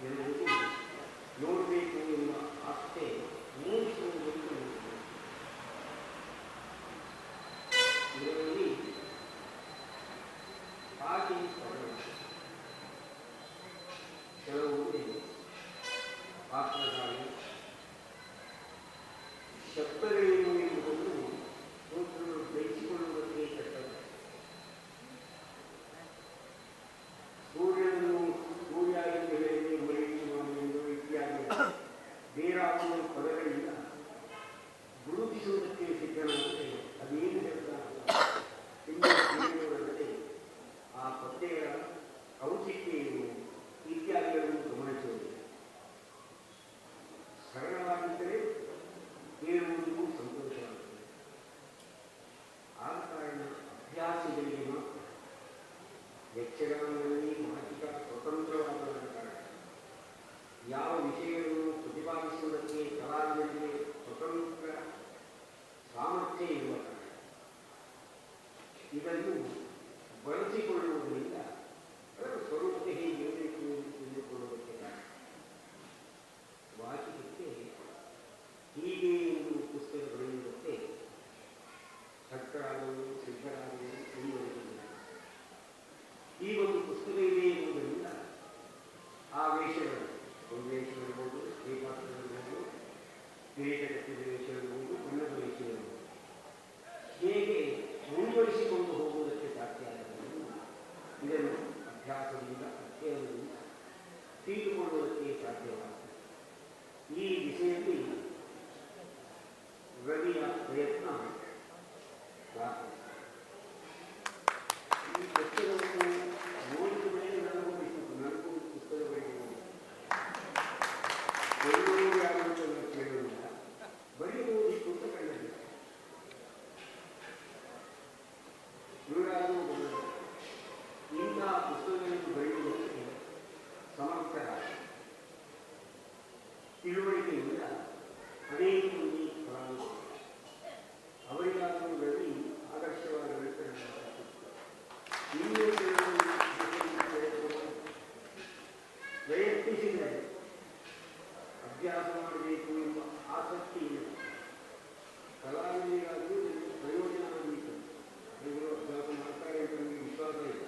ಎನ್ನುವುದು ನೋಡಬೇಕು ಎಂಬ ಆಸೆ ಮೂಡಿಸುವುದನ್ನು ಇದರಲ್ಲಿ ಹಾಗೆ ಕೆಲವು ಪಾತ್ರಧಾರಿ ಶಬ್ದಗಳೇನು ಎಂಬುದನ್ನು ಶ್ರೋತೃಗಳು ಗ್ರಹಿಸಿಕೊಳ್ಳುವುದಕ್ಕೆ ಕಷ್ಟವಿದೆ. ಸೂರ್ಯನನ್ನು ಸೂರ್ಯ ಎಂದು ಹೇಳಿದರೆ ಮಳೆಯುವ ಎಂದು ಇತ್ಯಾದಿ ಬೇರಾದ ಪದಗಳಿಂದ ಗುರುತಿಸುವುದಕ್ಕೆ ಸಿದ್ಧನಾದರೆ ಅದೇನು ಶಬ್ದ ಎಂದು ತಿಳಿಯುವುದಲ್ಲದೆ ಆ ಪದ್ಯಗಳ ಔಚಿತ್ಯ ಏನು ಇತ್ಯಾದಿಗಳನ್ನು ಗಮನಿಸುವುದು ಸರಳವಾಗಿದ್ದರೆ ಕೇಳುವುದು ಸಂತೋಷವಾಗುತ್ತದೆ. ಆದ ಕಾರಣ ಅಭ್ಯಾಸಿಗಳಿಗೆ ಮಾತ್ರ ಯಕ್ಷಗಾನದಲ್ಲಿ ಮಾನಸಿಕ ಸ್ವತಂತ್ರವಾದ ಕಾರಣ ಯಾವ ವಿಷಯಗಳನ್ನು ಪ್ರತಿಪಾದಿಸುವುದಕ್ಕೆ ಕಲಾವಿದರಿಗೆ ಸ್ವತಂತ್ರ ಸಾಮರ್ಥ್ಯ ಇರುವ ಕಾರಣ ಇದನ್ನು ಬಳಸಿಕೊಳ್ಳುವುದರಿಂದ ಅದರ ಸ್ವರೂಪತೆ ಹೇಗಿರಬೇಕು ಎಂದು ತಿಳಿದುಕೊಳ್ಳುವುದಕ್ಕೆ ಕಾರಣ. ವಾಚಿಕಕ್ಕೆ ಹೀಗೆ ಎಂದು ಪುಸ್ತಕ ಬರೆಯುವುದಕ್ಕೆ ಸರ್ಕಾರಗಳು ಸಿದ್ಧರಾಗಲು ಮುಂದುವರೆದಿಲ್ಲ. ಈ ಒಂದು ಪುಸ್ತಕ ಇದೆ ಎನ್ನುವುದರಿಂದ ಆ ವೇಷಗಳು ಒಂದು ವೇಷಗಳಿರ್ಬೋದು, ಶ್ರೀಪಾತ್ರಗಳಿರ್ಬೋದು, ಕಿರೀಟ ಕಟ್ಟಿದ ವೇಷಗಳಿರ್ಬೋದು, ಬಣ್ಣದ ವೇಷಗಳಿರ್ಬೋದು ಹೇಗೆ ಮುಂದುವರಿಸಿಕೊಂಡು ಹೋಗುವುದಕ್ಕೆ ಸಾಧ್ಯ ಆಗುವುದು ಇದನ್ನು ಅಭ್ಯಾಸದಿಂದ ಅಧ್ಯಯನದಿಂದ ತಿಳಿದುಕೊಳ್ಳುವುದಕ್ಕೆ ಸಾಧ್ಯವಾಗುತ್ತದೆ. ಈ ದಿಸೆಯಲ್ಲಿ ರವಿಯ ಪ್ರಯತ್ನ ಈ ಪುಸ್ತಕವನ್ನು ನೋಡಿದ ಮೇಲೆ ನನಗೂ ಪುಸ್ತಕ ಬರೆಯುವುದು ಯಾರಂತ ಕೇಳುವುದಿಲ್ಲ, ಬರೆಯುವುದು ಈ ಪುಸ್ತಕ ಕಂಡಿಲ್ಲ. ನೂರಾರು ಇಂತಹ ಪುಸ್ತಕಗಳನ್ನು ಬರೆಯುವುದಕ್ಕೆ ಸಮರ್ಥರ ತಿಳುವಳಿಕೆಯಿಂದ ಅನೇಕ ಮಂದಿ ಅವರಿಗಾದರೂ ರವಿ ಆದರ್ಶವಾಗಿ ಪ್ರಯತ್ನಿಸಿದರೆ ಅಭ್ಯಾಸ ಮಾಡಬೇಕು ಎಂಬ ಆಸಕ್ತಿ ಇದೆ. ಕಲಾವಿದರಿಗಾದರೂ ಪ್ರಯೋಜನ ಆಗಬೇಕು, ಇವರು ಅಭ್ಯಾಸ ಮಾಡ್ತಾರೆ ಅಂತ ನಮಗೆ ವಿಶ್ವಾಸ ಇಲ್ಲ.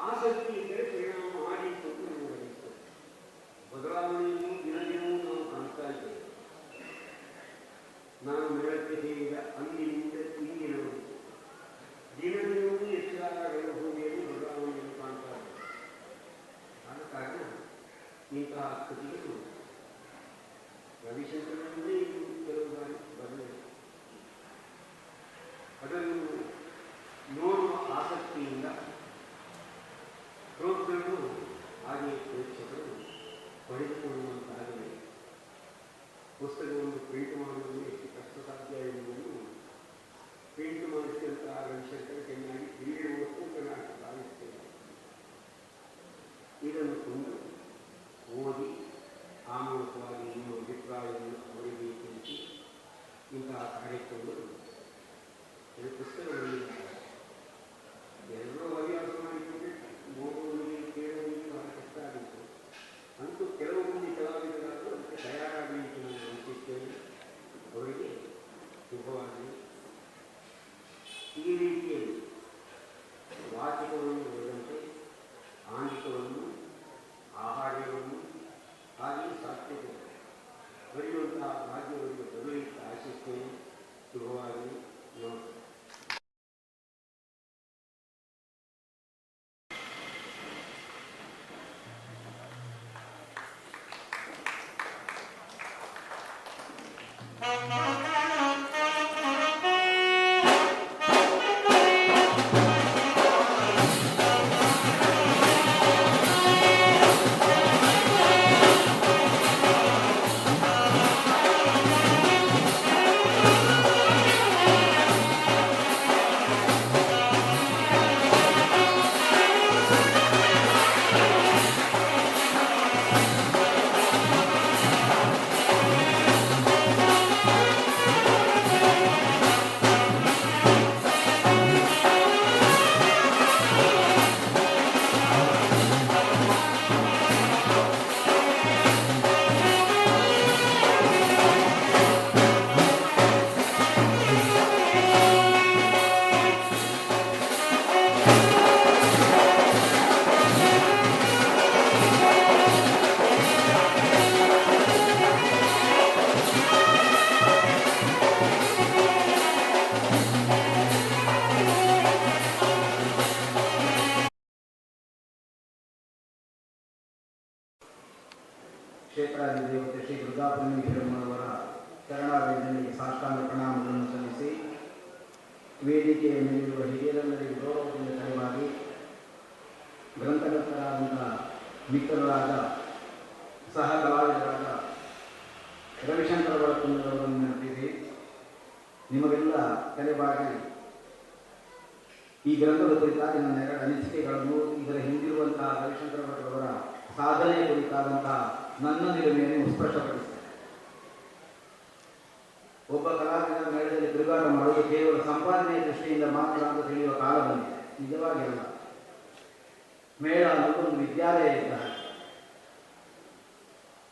ಆಸಕ್ತಿ ಇದ್ದರೆ ಪರಿಣಾಮ ಮಾಡಿತ್ತು ಅಂತ ನಮಗೆ ಅನಿಸ್ತದೆ. ಬದಲಾವಣೆಯನ್ನು ದಿನ ದಿನವೂ ನಾವು ಕಾಣ್ತಾ ಇದ್ದೇವೆ. ನಾನು ಮೇಳಕ್ಕೆ ಸೇರಿದ ಅಂದಿನಿಂದ ಇಂದಿನವರೆಗೆ ದಿನ ದಿನವೂ ಹೆಚ್ಚಾಗಿ ಕ್ಷೇತ್ರಾಧಿದೇವತೆ ಶ್ರೀ ದುರ್ಗಾಪರಮೇಶ್ವರಮ್ಮನವರ ಶರಣಾಲಯದಲ್ಲಿ ಸಾಷ್ಟಾಂಗ ಪ್ರಣಾಮಗಳನ್ನು ಸಲ್ಲಿಸಿ ವೇದಿಕೆಯ ಮೇಲಿರುವ ಹಿರಿಯರೆಲ್ಲರಿಗೂ ಗೌರವದಿಂದ ಕರೆವಾಗಿ ಗ್ರಂಥಕರ್ತರಾದಂಥ ಮಿತ್ರರಾದ ಸಹ ಕಲಾವಿದರಾದ ರವಿಶಂಕರ ಒಳಕುಂದರವರನ್ನು ನೆನಪಿಸಿ ನಿಮಗೆಲ್ಲ ತಲೆಬಾಗಿ ಈ ಗ್ರಂಥದ ಕುರಿತಾಗಿ ನನ್ನ ಎರಡು ಅನಿಸಿಕೆಗಳನ್ನು ಇದರ ಹಿಂದಿರುವಂತಹ ರವಿಶಂಕರ ಭಟ್ರವರ ಸಾಧನೆ ಕುರಿತಾದಂತಹ ನನ್ನ ನಿಲುಮೆಯನ್ನು ಸ್ಪಷ್ಟಪಡಿಸಿದೆ. ಒಬ್ಬ ಕಲಾವಿದರ ಮೇಳದಲ್ಲಿ ತಿರುಗಾಟ ಮಾಡುವುದು ಕೇವಲ ಸಂಪಾದನೆಯ ದೃಷ್ಟಿಯಿಂದ ಮಾತ್ರ ಅಂತ ತಿಳಿಯುವ ಕಾಲ ಬಂದಿದೆ. ನಿಜವಾಗಿ ಅಲ್ಲ. ಮೇಳ ಅನ್ನೋದು ಒಂದು ವಿದ್ಯಾಲಯ ಇದ್ದ ಹಾಗೆ.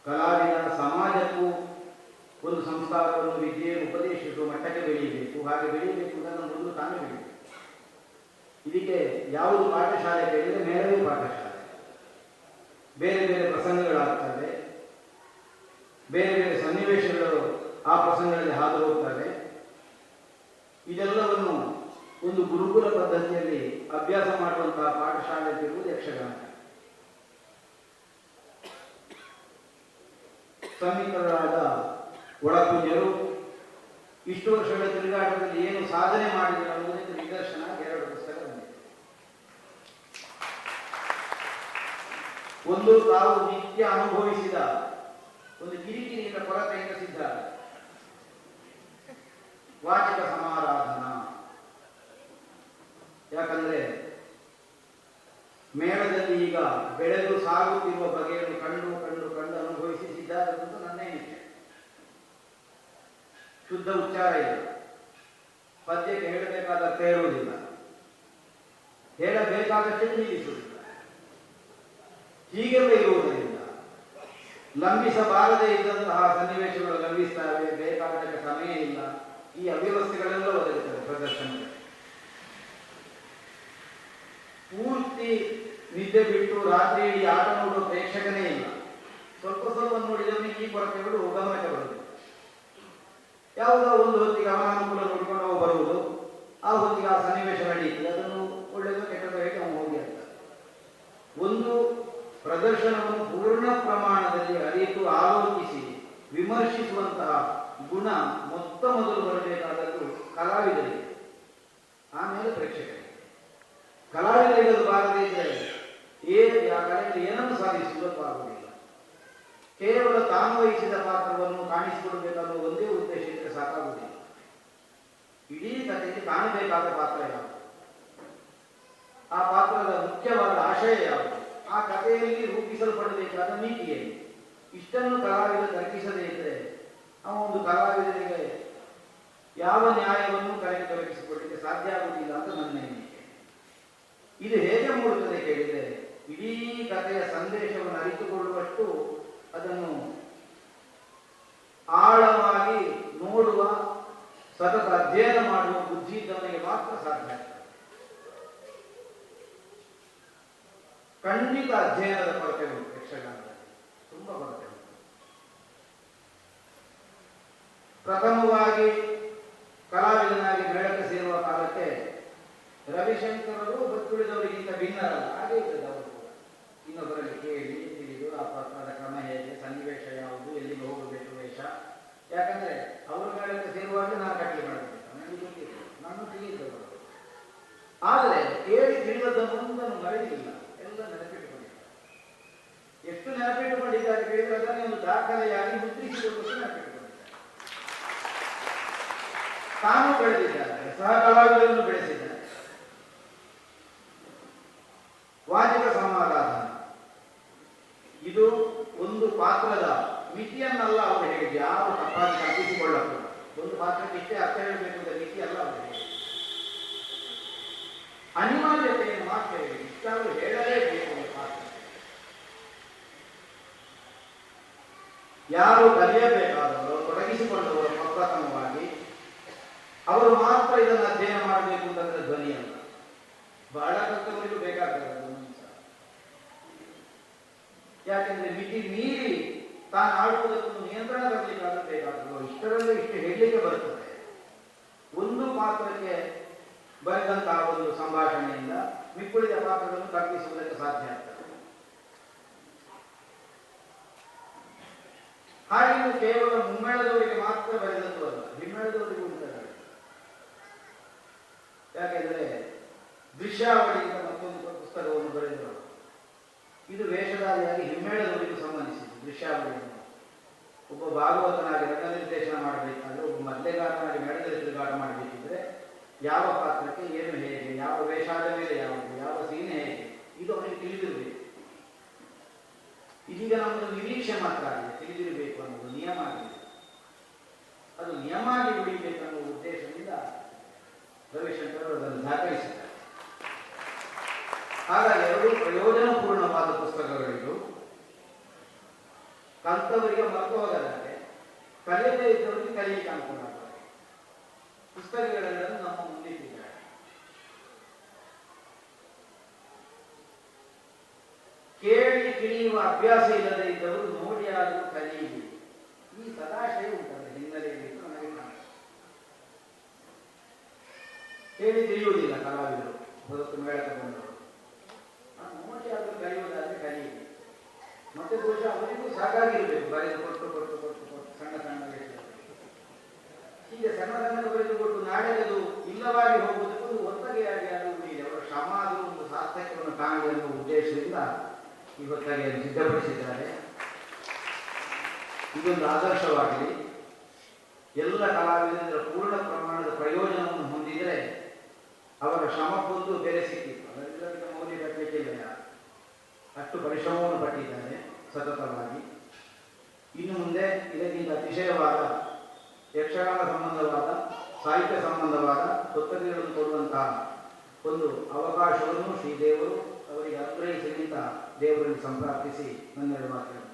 ಕಲಾವಿದ ಸಮಾಜಕ್ಕೂ ಒಂದು ಸಂಸ್ಕಾರವನ್ನು ವಿದ್ಯೆಯನ್ನು ಉಪದೇಶಿಸುವ ಮಟ್ಟಕ್ಕೆ ಬೆಳೆಯಬೇಕು. ಹಾಗೆ ಬೆಳೆಯಬೇಕು ಅದನ್ನು ಮೊದಲು ತಾನೇ ಬೆಳೆಯಬೇಕು. ಇದಕ್ಕೆ ಯಾವುದು ಪಾಠಶಾಲೆ ಕೇಳಿದರೆ ಮೇಳವೇ ಪಾಠಶಾಲೆ. ಬೇರೆ ಬೇರೆ ಪ್ರಸಂಗಗಳಾಗ್ತವೆ, ಬೇರೆ ಬೇರೆ ಸನ್ನಿವೇಶಗಳು ಆ ಪ್ರಸಂಗಗಳಲ್ಲಿ ಹಾದು ಹೋಗ್ತವೆ. ಇದೆಲ್ಲವನ್ನು ಒಂದು ಗುರುಕುಲ ಪದ್ಧತಿಯಲ್ಲಿ ಅಭ್ಯಾಸ ಮಾಡುವಂತಹ ಪಾಠಶಾಲೆ ಇರುವುದು ಯಕ್ಷಗಾನ. ಸಂಮಿತ್ರರಾದ ಒಳಕುಂಜರು ಇಷ್ಟು ವರ್ಷಗಳ ತಿರುಗಾಟದಲ್ಲಿ ಏನು ಸಾಧನೆ ಮಾಡಿದರು ಅನ್ನೋದಕ್ಕೆ ನಿದರ್ಶನ 2 ಪುಸ್ತಕ ಬಂದಿದೆ. ಒಂದು ತಾವು ನಿತ್ಯ ಅನುಭವಿಸಿದ ಒಂದು ಕಿರಿಕಿರಿಯಿಂದ ಕೊರತೆಯಿಂದ ಸಿದ್ಧ ವಾಚಿಕ ಸಮಾರಾಧನಾ. ಯಾಕಂದ್ರೆ ಮೇಳದಲ್ಲಿ ಈಗ ಬೆಳೆದು ಸಾಗುತ್ತಿರುವ ಬಗೆಯನ್ನು ಕಂಡು ಕಂಡು ಕಂಡು ಅನುಭವಿಸಿ ಸಿದ್ಧಾದಂತೂ ನನ್ನೇ ನಿಶ್ಚಯ. ಶುದ್ಧ ಉಚ್ಚಾರ ಇಲ್ಲ, ಪದ್ಯಕ್ಕೆ ಹೇಳಬೇಕಾದಷ್ಟು ಹೇಳುವುದಿಲ್ಲ, ಹೇಳಬೇಕಾದಷ್ಟೇ ನಿಲ್ಲಿಸುವುದಿಲ್ಲ. ಹೀಗೆಲ್ಲ ಇರುವುದರಿಂದ ಲಂಬಿಸಬಾರದೇ ಇದ್ದಂತಹ ಸನ್ನಿವೇಶಗಳು ಲಂಬಿಸ್ತವೆ. ಬೇಕಾದಕ್ಕೆ ಸಮಯ ಇಲ್ಲ. ಈ ಅವ್ಯವಸ್ಥೆಗಳೆಲ್ಲ ಒದಗುತ್ತವೆ ಪ್ರದರ್ಶನಕ್ಕೆ. ಪೂರ್ತಿ ನಿದ್ದೆ ಬಿಟ್ಟು ರಾತ್ರಿ ಇಡೀ ಆಟ ನೋಡುವ ಪ್ರೇಕ್ಷಕನೇ ಇಲ್ಲ. ಸ್ವಲ್ಪ ಸ್ವಲ್ಪ ನೋಡಿದವನಿಗೆ ಈ ಕೊರತೆಗಳು ಗಮನಕ್ಕೆ ಬರುವುದು. ಯಾವುದೋ ಒಂದು ಹೊತ್ತಿಗೆ ಅವನಾನುಕೂಲ ನೋಡಿಕೊಂಡು ಅವು ಬರುವುದು. ಆ ಹೊತ್ತಿಗೆ ಆ ಸನ್ನಿವೇಶ ನಡೆಯುತ್ತದೆ. ಅದನ್ನು ಒಳ್ಳೆಯದು ಕೆಟ್ಟದ್ದು ಹೇಗೆ ಅವನು ಹೋಗಿ ಆಗ್ತದೆ. ಒಂದು ಪ್ರದರ್ಶನವನ್ನು ಪೂರ್ಣ ಪ್ರಮಾಣದಲ್ಲಿ ಅರಿತು ಆಲೋಚಿಸಿ ವಿಮರ್ಶಿಸುವಂತಹ ಗುಣ ಮೊದಲು ಬರಬೇಕಾದದ್ದು ಕಲಾವಿದರಿಗೆ, ಆಮೇಲೆ ಪ್ರೇಕ್ಷಕರಿಗೆ. ಕಲಾವಿದರಿಗೆ ಅದು ಬಾರದೇ ಇದ್ದರೆ ಆ ಕಲೆಯಲ್ಲಿ ಏನನ್ನು ಸಾಧಿಸುವುದಕ್ಕೂ ಆಗುವುದಿಲ್ಲ. ಕೇವಲ ತಾನು ವಹಿಸಿದ ಪಾತ್ರವನ್ನು ಕಾಣಿಸಿಕೊಡಬೇಕನ್ನೋ ಒಂದೇ ಉದ್ದೇಶ ಇದ್ದರೆ ಸಾಕಾಗುವುದಿಲ್ಲ. ಇಡೀ ಕಥೆಗೆ ಕಾಣಬೇಕಾದ ಪಾತ್ರ ಯಾವುದು, ಆ ಪಾತ್ರದ ಮುಖ್ಯವಾದ ಆಶಯ ಯಾವುದು, ಆ ಕಥೆಯಲ್ಲಿ ರೂಪಿಸಲ್ಪಡಬೇಕಾದ ನೀತಿಯಲ್ಲಿ ಇಷ್ಟನ್ನು ಕಲಾವಿದ ತರ್ಕಿಸದೇ ಇದ್ದರೆ ಅವನು ಒಂದು ಕಲಾವಿದರಿಗೆ ಯಾವ ನ್ಯಾಯವನ್ನು ಕಲೆಗೆ ತೊಡಗಿಸಿಕೊಳ್ಳಲಿಕ್ಕೆ ಸಾಧ್ಯ ಆಗುವುದಿಲ್ಲ ಅಂತ ನನ್ನ ಎಣಿಕೆ. ಇದು ಹೇಗೆ ಮೂಡುತ್ತದೆ ಕೇಳಿದರೆ, ಇಡೀ ಕಥೆಯ ಸಂದೇಶವನ್ನು ಅರಿತುಕೊಳ್ಳುವಷ್ಟು ಅದನ್ನು ಆಳವಾಗಿ ನೋಡುವ, ಸತತ ಅಧ್ಯಯನ ಮಾಡುವ ಬುದ್ಧಿ ಇದ್ದವನಿಗೆ ಮಾತ್ರ ಸಾಧ್ಯ ಆಗ್ತದೆ. ಖಂಡಿತ ಅಧ್ಯಯನದ ಕೊರತೆ ಉಂಟು ಯಕ್ಷಗಾನದಲ್ಲಿ, ತುಂಬಾ ಕೊರತೆ ಉಂಟು. ಪ್ರಥಮವಾಗಿ ಕಲಾವಿದನಾಗಿ ಮೇಳಕ್ಕೆ ಸೇರುವ ಕಾಲಕ್ಕೆ ರವಿಶಂಕರರು ಬತ್ತುಳಿದವರಿಗಿಂತ ಭಿನ್ನರಲ್ಲ. ಹಾಗೆ ಇರ್ತದೆ ಅವರು ಕೂಡ. ಇನ್ನೊಬ್ಬರಲ್ಲಿ ಕೇಳಿ ತಿಳಿದು ಆ ಪಾತ್ರದ ಕ್ರಮ ಹೇಗೆ, ಸನ್ನಿವೇಶ ಯಾವುದು, ಎಲ್ಲಿಗೆ ಹೋಗಬೇಕು ವೇಷ, ಯಾಕಂದ್ರೆ ಅವ್ರ ಮೇಳಕ್ಕೆ ಸೇರುವಾಗಲೇ ನಾನು ಕಟ್ಲಿ ಮಾಡಬೇಕು, ನನಗೆ ಗೊತ್ತಿತ್ತು, ನಾನು ತಿಳಿಯಿದ್ದವರು. ಆದರೆ ಕೇಳಿ ತಿಳಿದದ್ದನ್ನು ಮರೆಯಲಿಲ್ಲ, ಎಲ್ಲ ನೆನಪಿಟ್ಟುಕೊಂಡಿದ್ದಾರೆ. ಎಷ್ಟು ನೆನಪಿಟ್ಟುಕೊಂಡಿದ್ದಾರೆ ಕೇಳಿದ್ರೆ ಅದನ್ನೇ ಒಂದು ದಾಖಲೆಯಾಗಿ ಮುದ್ರಿಸಿಕೊಂಡು ನೆನಪಿಟ್ಟುಕೊಂಡಿದ್ದಾರೆ. ತಾನು ಬೆಳೆದಿದ್ದಾರೆ, ಸಹ ಕಲಾವಿದರನ್ನು ಬೆಳೆಸಿದ್ದಾರೆ. ವಾಚಿಕ ಸಮಾಧಾನ ಇದು ಒಂದು ಪಾತ್ರದ ಮಿತಿಯನ್ನಲ್ಲ ಅವರು ಹೇಳಿದ್ದು, ಯಾರು ತಪ್ಪಾಗಿ ಕಲ್ಪಿಸಿಕೊಳ್ಳಬಹುದು. ಒಂದು ಪಾತ್ರಕ್ಕೆ ಇಷ್ಟೇ ಅರ್ಥ ಹೇಳಬೇಕು ಅಂತ ಮಿತಿ ಅಲ್ಲ ಅವರು ಹೇಳಿದ್ದು, ಅನಿವಾರ್ಯತೆಯನ್ನು ಮಾತ್ರ ಹೇಳಿ ಇಷ್ಟಾದರೂ ಹೇಳಲೇಬೇಕು ಒಂದು ಪಾತ್ರ. ಯಾರು ಕಲಿಯಬೇಕಾದವರು ತೊಡಗಿಸಿಕೊಂಡವರು ಪ್ರಪ್ರಥಮವಾಗಿ ಅವರು ಮಾತ್ರ ಇದನ್ನು ಅಧ್ಯಯನ ಮಾಡಬೇಕು ಅಂತಂದ್ರೆ ಧ್ವನಿ ಅಲ್ಲ, ಬಹಳ ಕಲ್ತವರಿಗೂ ಬೇಕಾಗ್ತದೆ ಅದು ನಿಮಿಷ. ಯಾಕೆಂದ್ರೆ ಮಿತಿ ಮೀರಿ ತಾನು ಆಡುವುದಕ್ಕೊಂದು ನಿಯಂತ್ರಣ ತರಲಿಕ್ಕಾದ್ರೂ ಬೇಕಾಗ್ತದೆ. ಇಷ್ಟರಲ್ಲೇ ಇಷ್ಟು ಹೇಳಲಿಕ್ಕೆ ಬರುತ್ತದೆ. ಒಂದು ಪಾತ್ರಕ್ಕೆ ಬರೆದಂತಹ ಒಂದು ಸಂಭಾಷಣೆಯಿಂದ ಮಿಕ್ಕುಳಿದ ಪಾತ್ರಗಳನ್ನು ಕಲ್ಪಿಸುವುದಕ್ಕೆ ಸಾಧ್ಯ ಆಗ್ತದೆ. ಹಾಗೆ ಇದು ಕೇವಲ ಮುಮ್ಮೇಳದವರಿಗೆ ಮಾತ್ರ ಬರೆದದ್ದು ಅಲ್ಲ, ಹಿಮ್ಮೇಳದವರಿಗೂ ಉಂಟಾಗ. ಯಾಕೆಂದ್ರೆ ದೃಶ್ಯಾವಳಿಯಿಂದ ಮತ್ತೊಂದು ಪುಸ್ತಕವನ್ನು ಬರೆದರು. ಇದು ವೇಷಧಾರಿಯಾಗಿ ಹಿಮ್ಮೇಳದವರಿಗೂ ಸಂಬಂಧಿಸಿದ್ದು. ದೃಶ್ಯಾವಳಿಯನ್ನು ಒಬ್ಬ ಭಾಗವತನಾಗಿ ರಂಗ ನಿರ್ದೇಶನ ಮಾಡಬೇಕಾದ್ರೆ, ಒಬ್ಬ ಮದ್ಲೆಗಾರನಾಗಿ ಮೇಳದಲ್ಲಿ ತಿರುಗಾಟ ಮಾಡಬೇಕಿದ್ರೆ ಯಾವ ಪಾತ್ರಕ್ಕೆ ಏನು ಹೇಗೆ, ಯಾವ ವೇಷಾದ ಮೇಲೆ ಯಾವುದು, ಯಾವ ಸೀನೆ ಹೇಗೆ, ಇದು ಅವನಿಗೆ ತಿಳಿದಿರಬೇಕು. ಇದೀಗ ನಮ್ಮದು ನಿರೀಕ್ಷೆ ಮಾತ್ರ ಆಗಿದೆ, ತಿಳಿದಿರಬೇಕು ಅನ್ನೋದು ನಿಯಮ ಆಗಿದೆ. ಅದು ನಿಯಮ ಆಗಿ ಉಳಿಬೇಕು ಅನ್ನೋ ಉದ್ದೇಶದಿಂದ ರವಿಶಂಕರ್ ಅವರು ಅದನ್ನು ದಾಖಲಿಸಿದ್ದಾರೆ. ಹಾಗಾಗಿ ಎರಡೂ ಪ್ರಯೋಜನಪೂರ್ಣವಾದ ಪುಸ್ತಕಗಳಿದ್ದು ಕಲ್ತವರಿಗೆ ಮರೆತು ಹೋಗಲಾರೆ, ಕಲಿಯದೇ ಇದ್ದವರಿಗೆ ಕಲಿಯಲಿಕ್ಕೆ ಅನುಕೂಲ ಆಗ್ತದೆ. ಪುಸ್ತಕಗಳೆಲ್ಲರೂ ನಮ್ಮ ಮುಂದಿಟ್ಟಿದ್ದಾರೆ. ಕೇಳಿ ತಿಳಿಯುವ ಅಭ್ಯಾಸ ಇಲ್ಲದೆ ಇದ್ದವರು ನೋಡಿ ಆದರೂ ಕಲಿಯಲಿ, ಈ ಸದಾಶಯ ಉಂಟಲ್ಲ ಹಿನ್ನೆಲೆಯಲ್ಲಿ ನನಗೆ ಕಾಣುತ್ತೆ. ಕೇಳಿ ತಿಳಿಯುವುದಿಲ್ಲ ಕಲಾವಿದರು, ಹೊರತು ಮೇಳಕ್ಕೆ ಬಂದವರು. ನೋಡಿ ಆದರೂ ಕಲಿಯುವುದಾದ್ರೆ ಕಲಿಯಲಿ. ಮತ್ತೆ ಬಹುಶಃ ಅವರಿಗೂ ಸಾಕಾಗಿರಬೇಕು, ಬರೆದು ಕೊಟ್ಟು ಕೊಟ್ಟು ಕೊಟ್ಟು ಕೊಟ್ಟು ಸಣ್ಣ ಸಣ್ಣ ಹೀಗೆ ಸಣ್ಣ ಸಣ್ಣ ಬರೆದು ಕೊಟ್ಟು ನಾಳೆ ಅದು ಇಲ್ಲವಾಗಿ ಹೋಗುವುದಕ್ಕೂ ಒತ್ತಗೆಯಾಗಿ ಅದು ಉಳಿಯಿದೆ. ಅವರ ಶ್ರಮ ಅದು ಒಂದು ಸಾರ್ಥಕ್ಯವನ್ನು ಕಾಣಲಿ ಅನ್ನುವ ಉದ್ದೇಶದಿಂದ ಈ ಹೊತ್ತಗೆಯನ್ನು ಸಿದ್ಧಪಡಿಸಿದ್ದಾರೆ. ಇದೊಂದು ಆದರ್ಶವಾಗಲಿ. ಎಲ್ಲ ಕಲಾವಿದರಿಂದ ಪೂರ್ಣ ಪ್ರಮಾಣದ ಪ್ರಯೋಜನವನ್ನು ಹೊಂದಿದರೆ ಅವರ ಶ್ರಮಕ್ಕೊಂದು ಬೆಲೆ ಸಿಕ್ಕಿತ್ತು. ಅದರಿಂದ ಮೌಲ್ಯ ಕಟ್ಟಲಿಕ್ಕಿಲ್ಲ. ಅಷ್ಟು ಪರಿಶ್ರಮವನ್ನು ಪಟ್ಟಿದ್ದಾರೆ ಸತತವಾಗಿ. ಇನ್ನು ಮುಂದೆ ಇದಕ್ಕಿಂತ ಅತಿಶಯವಾದ ಯಕ್ಷಗಾನ ಸಂಬಂಧವಾದ, ಸಾಹಿತ್ಯ ಸಂಬಂಧವಾದ ಪುಸ್ತಕಗಳನ್ನು ಕೊಡುವಂತಹ ಒಂದು ಅವಕಾಶವನ್ನು ಶ್ರೀದೇವರು ಅವರಿಗೆ ಅನುಗ್ರಹಿಸಲಿಂದ ದೇವರಲ್ಲಿ ಸಂಪ್ರಾರ್ಥಿಸಿ ನನ್ನೆರಡು ಮಾತುಗಳು.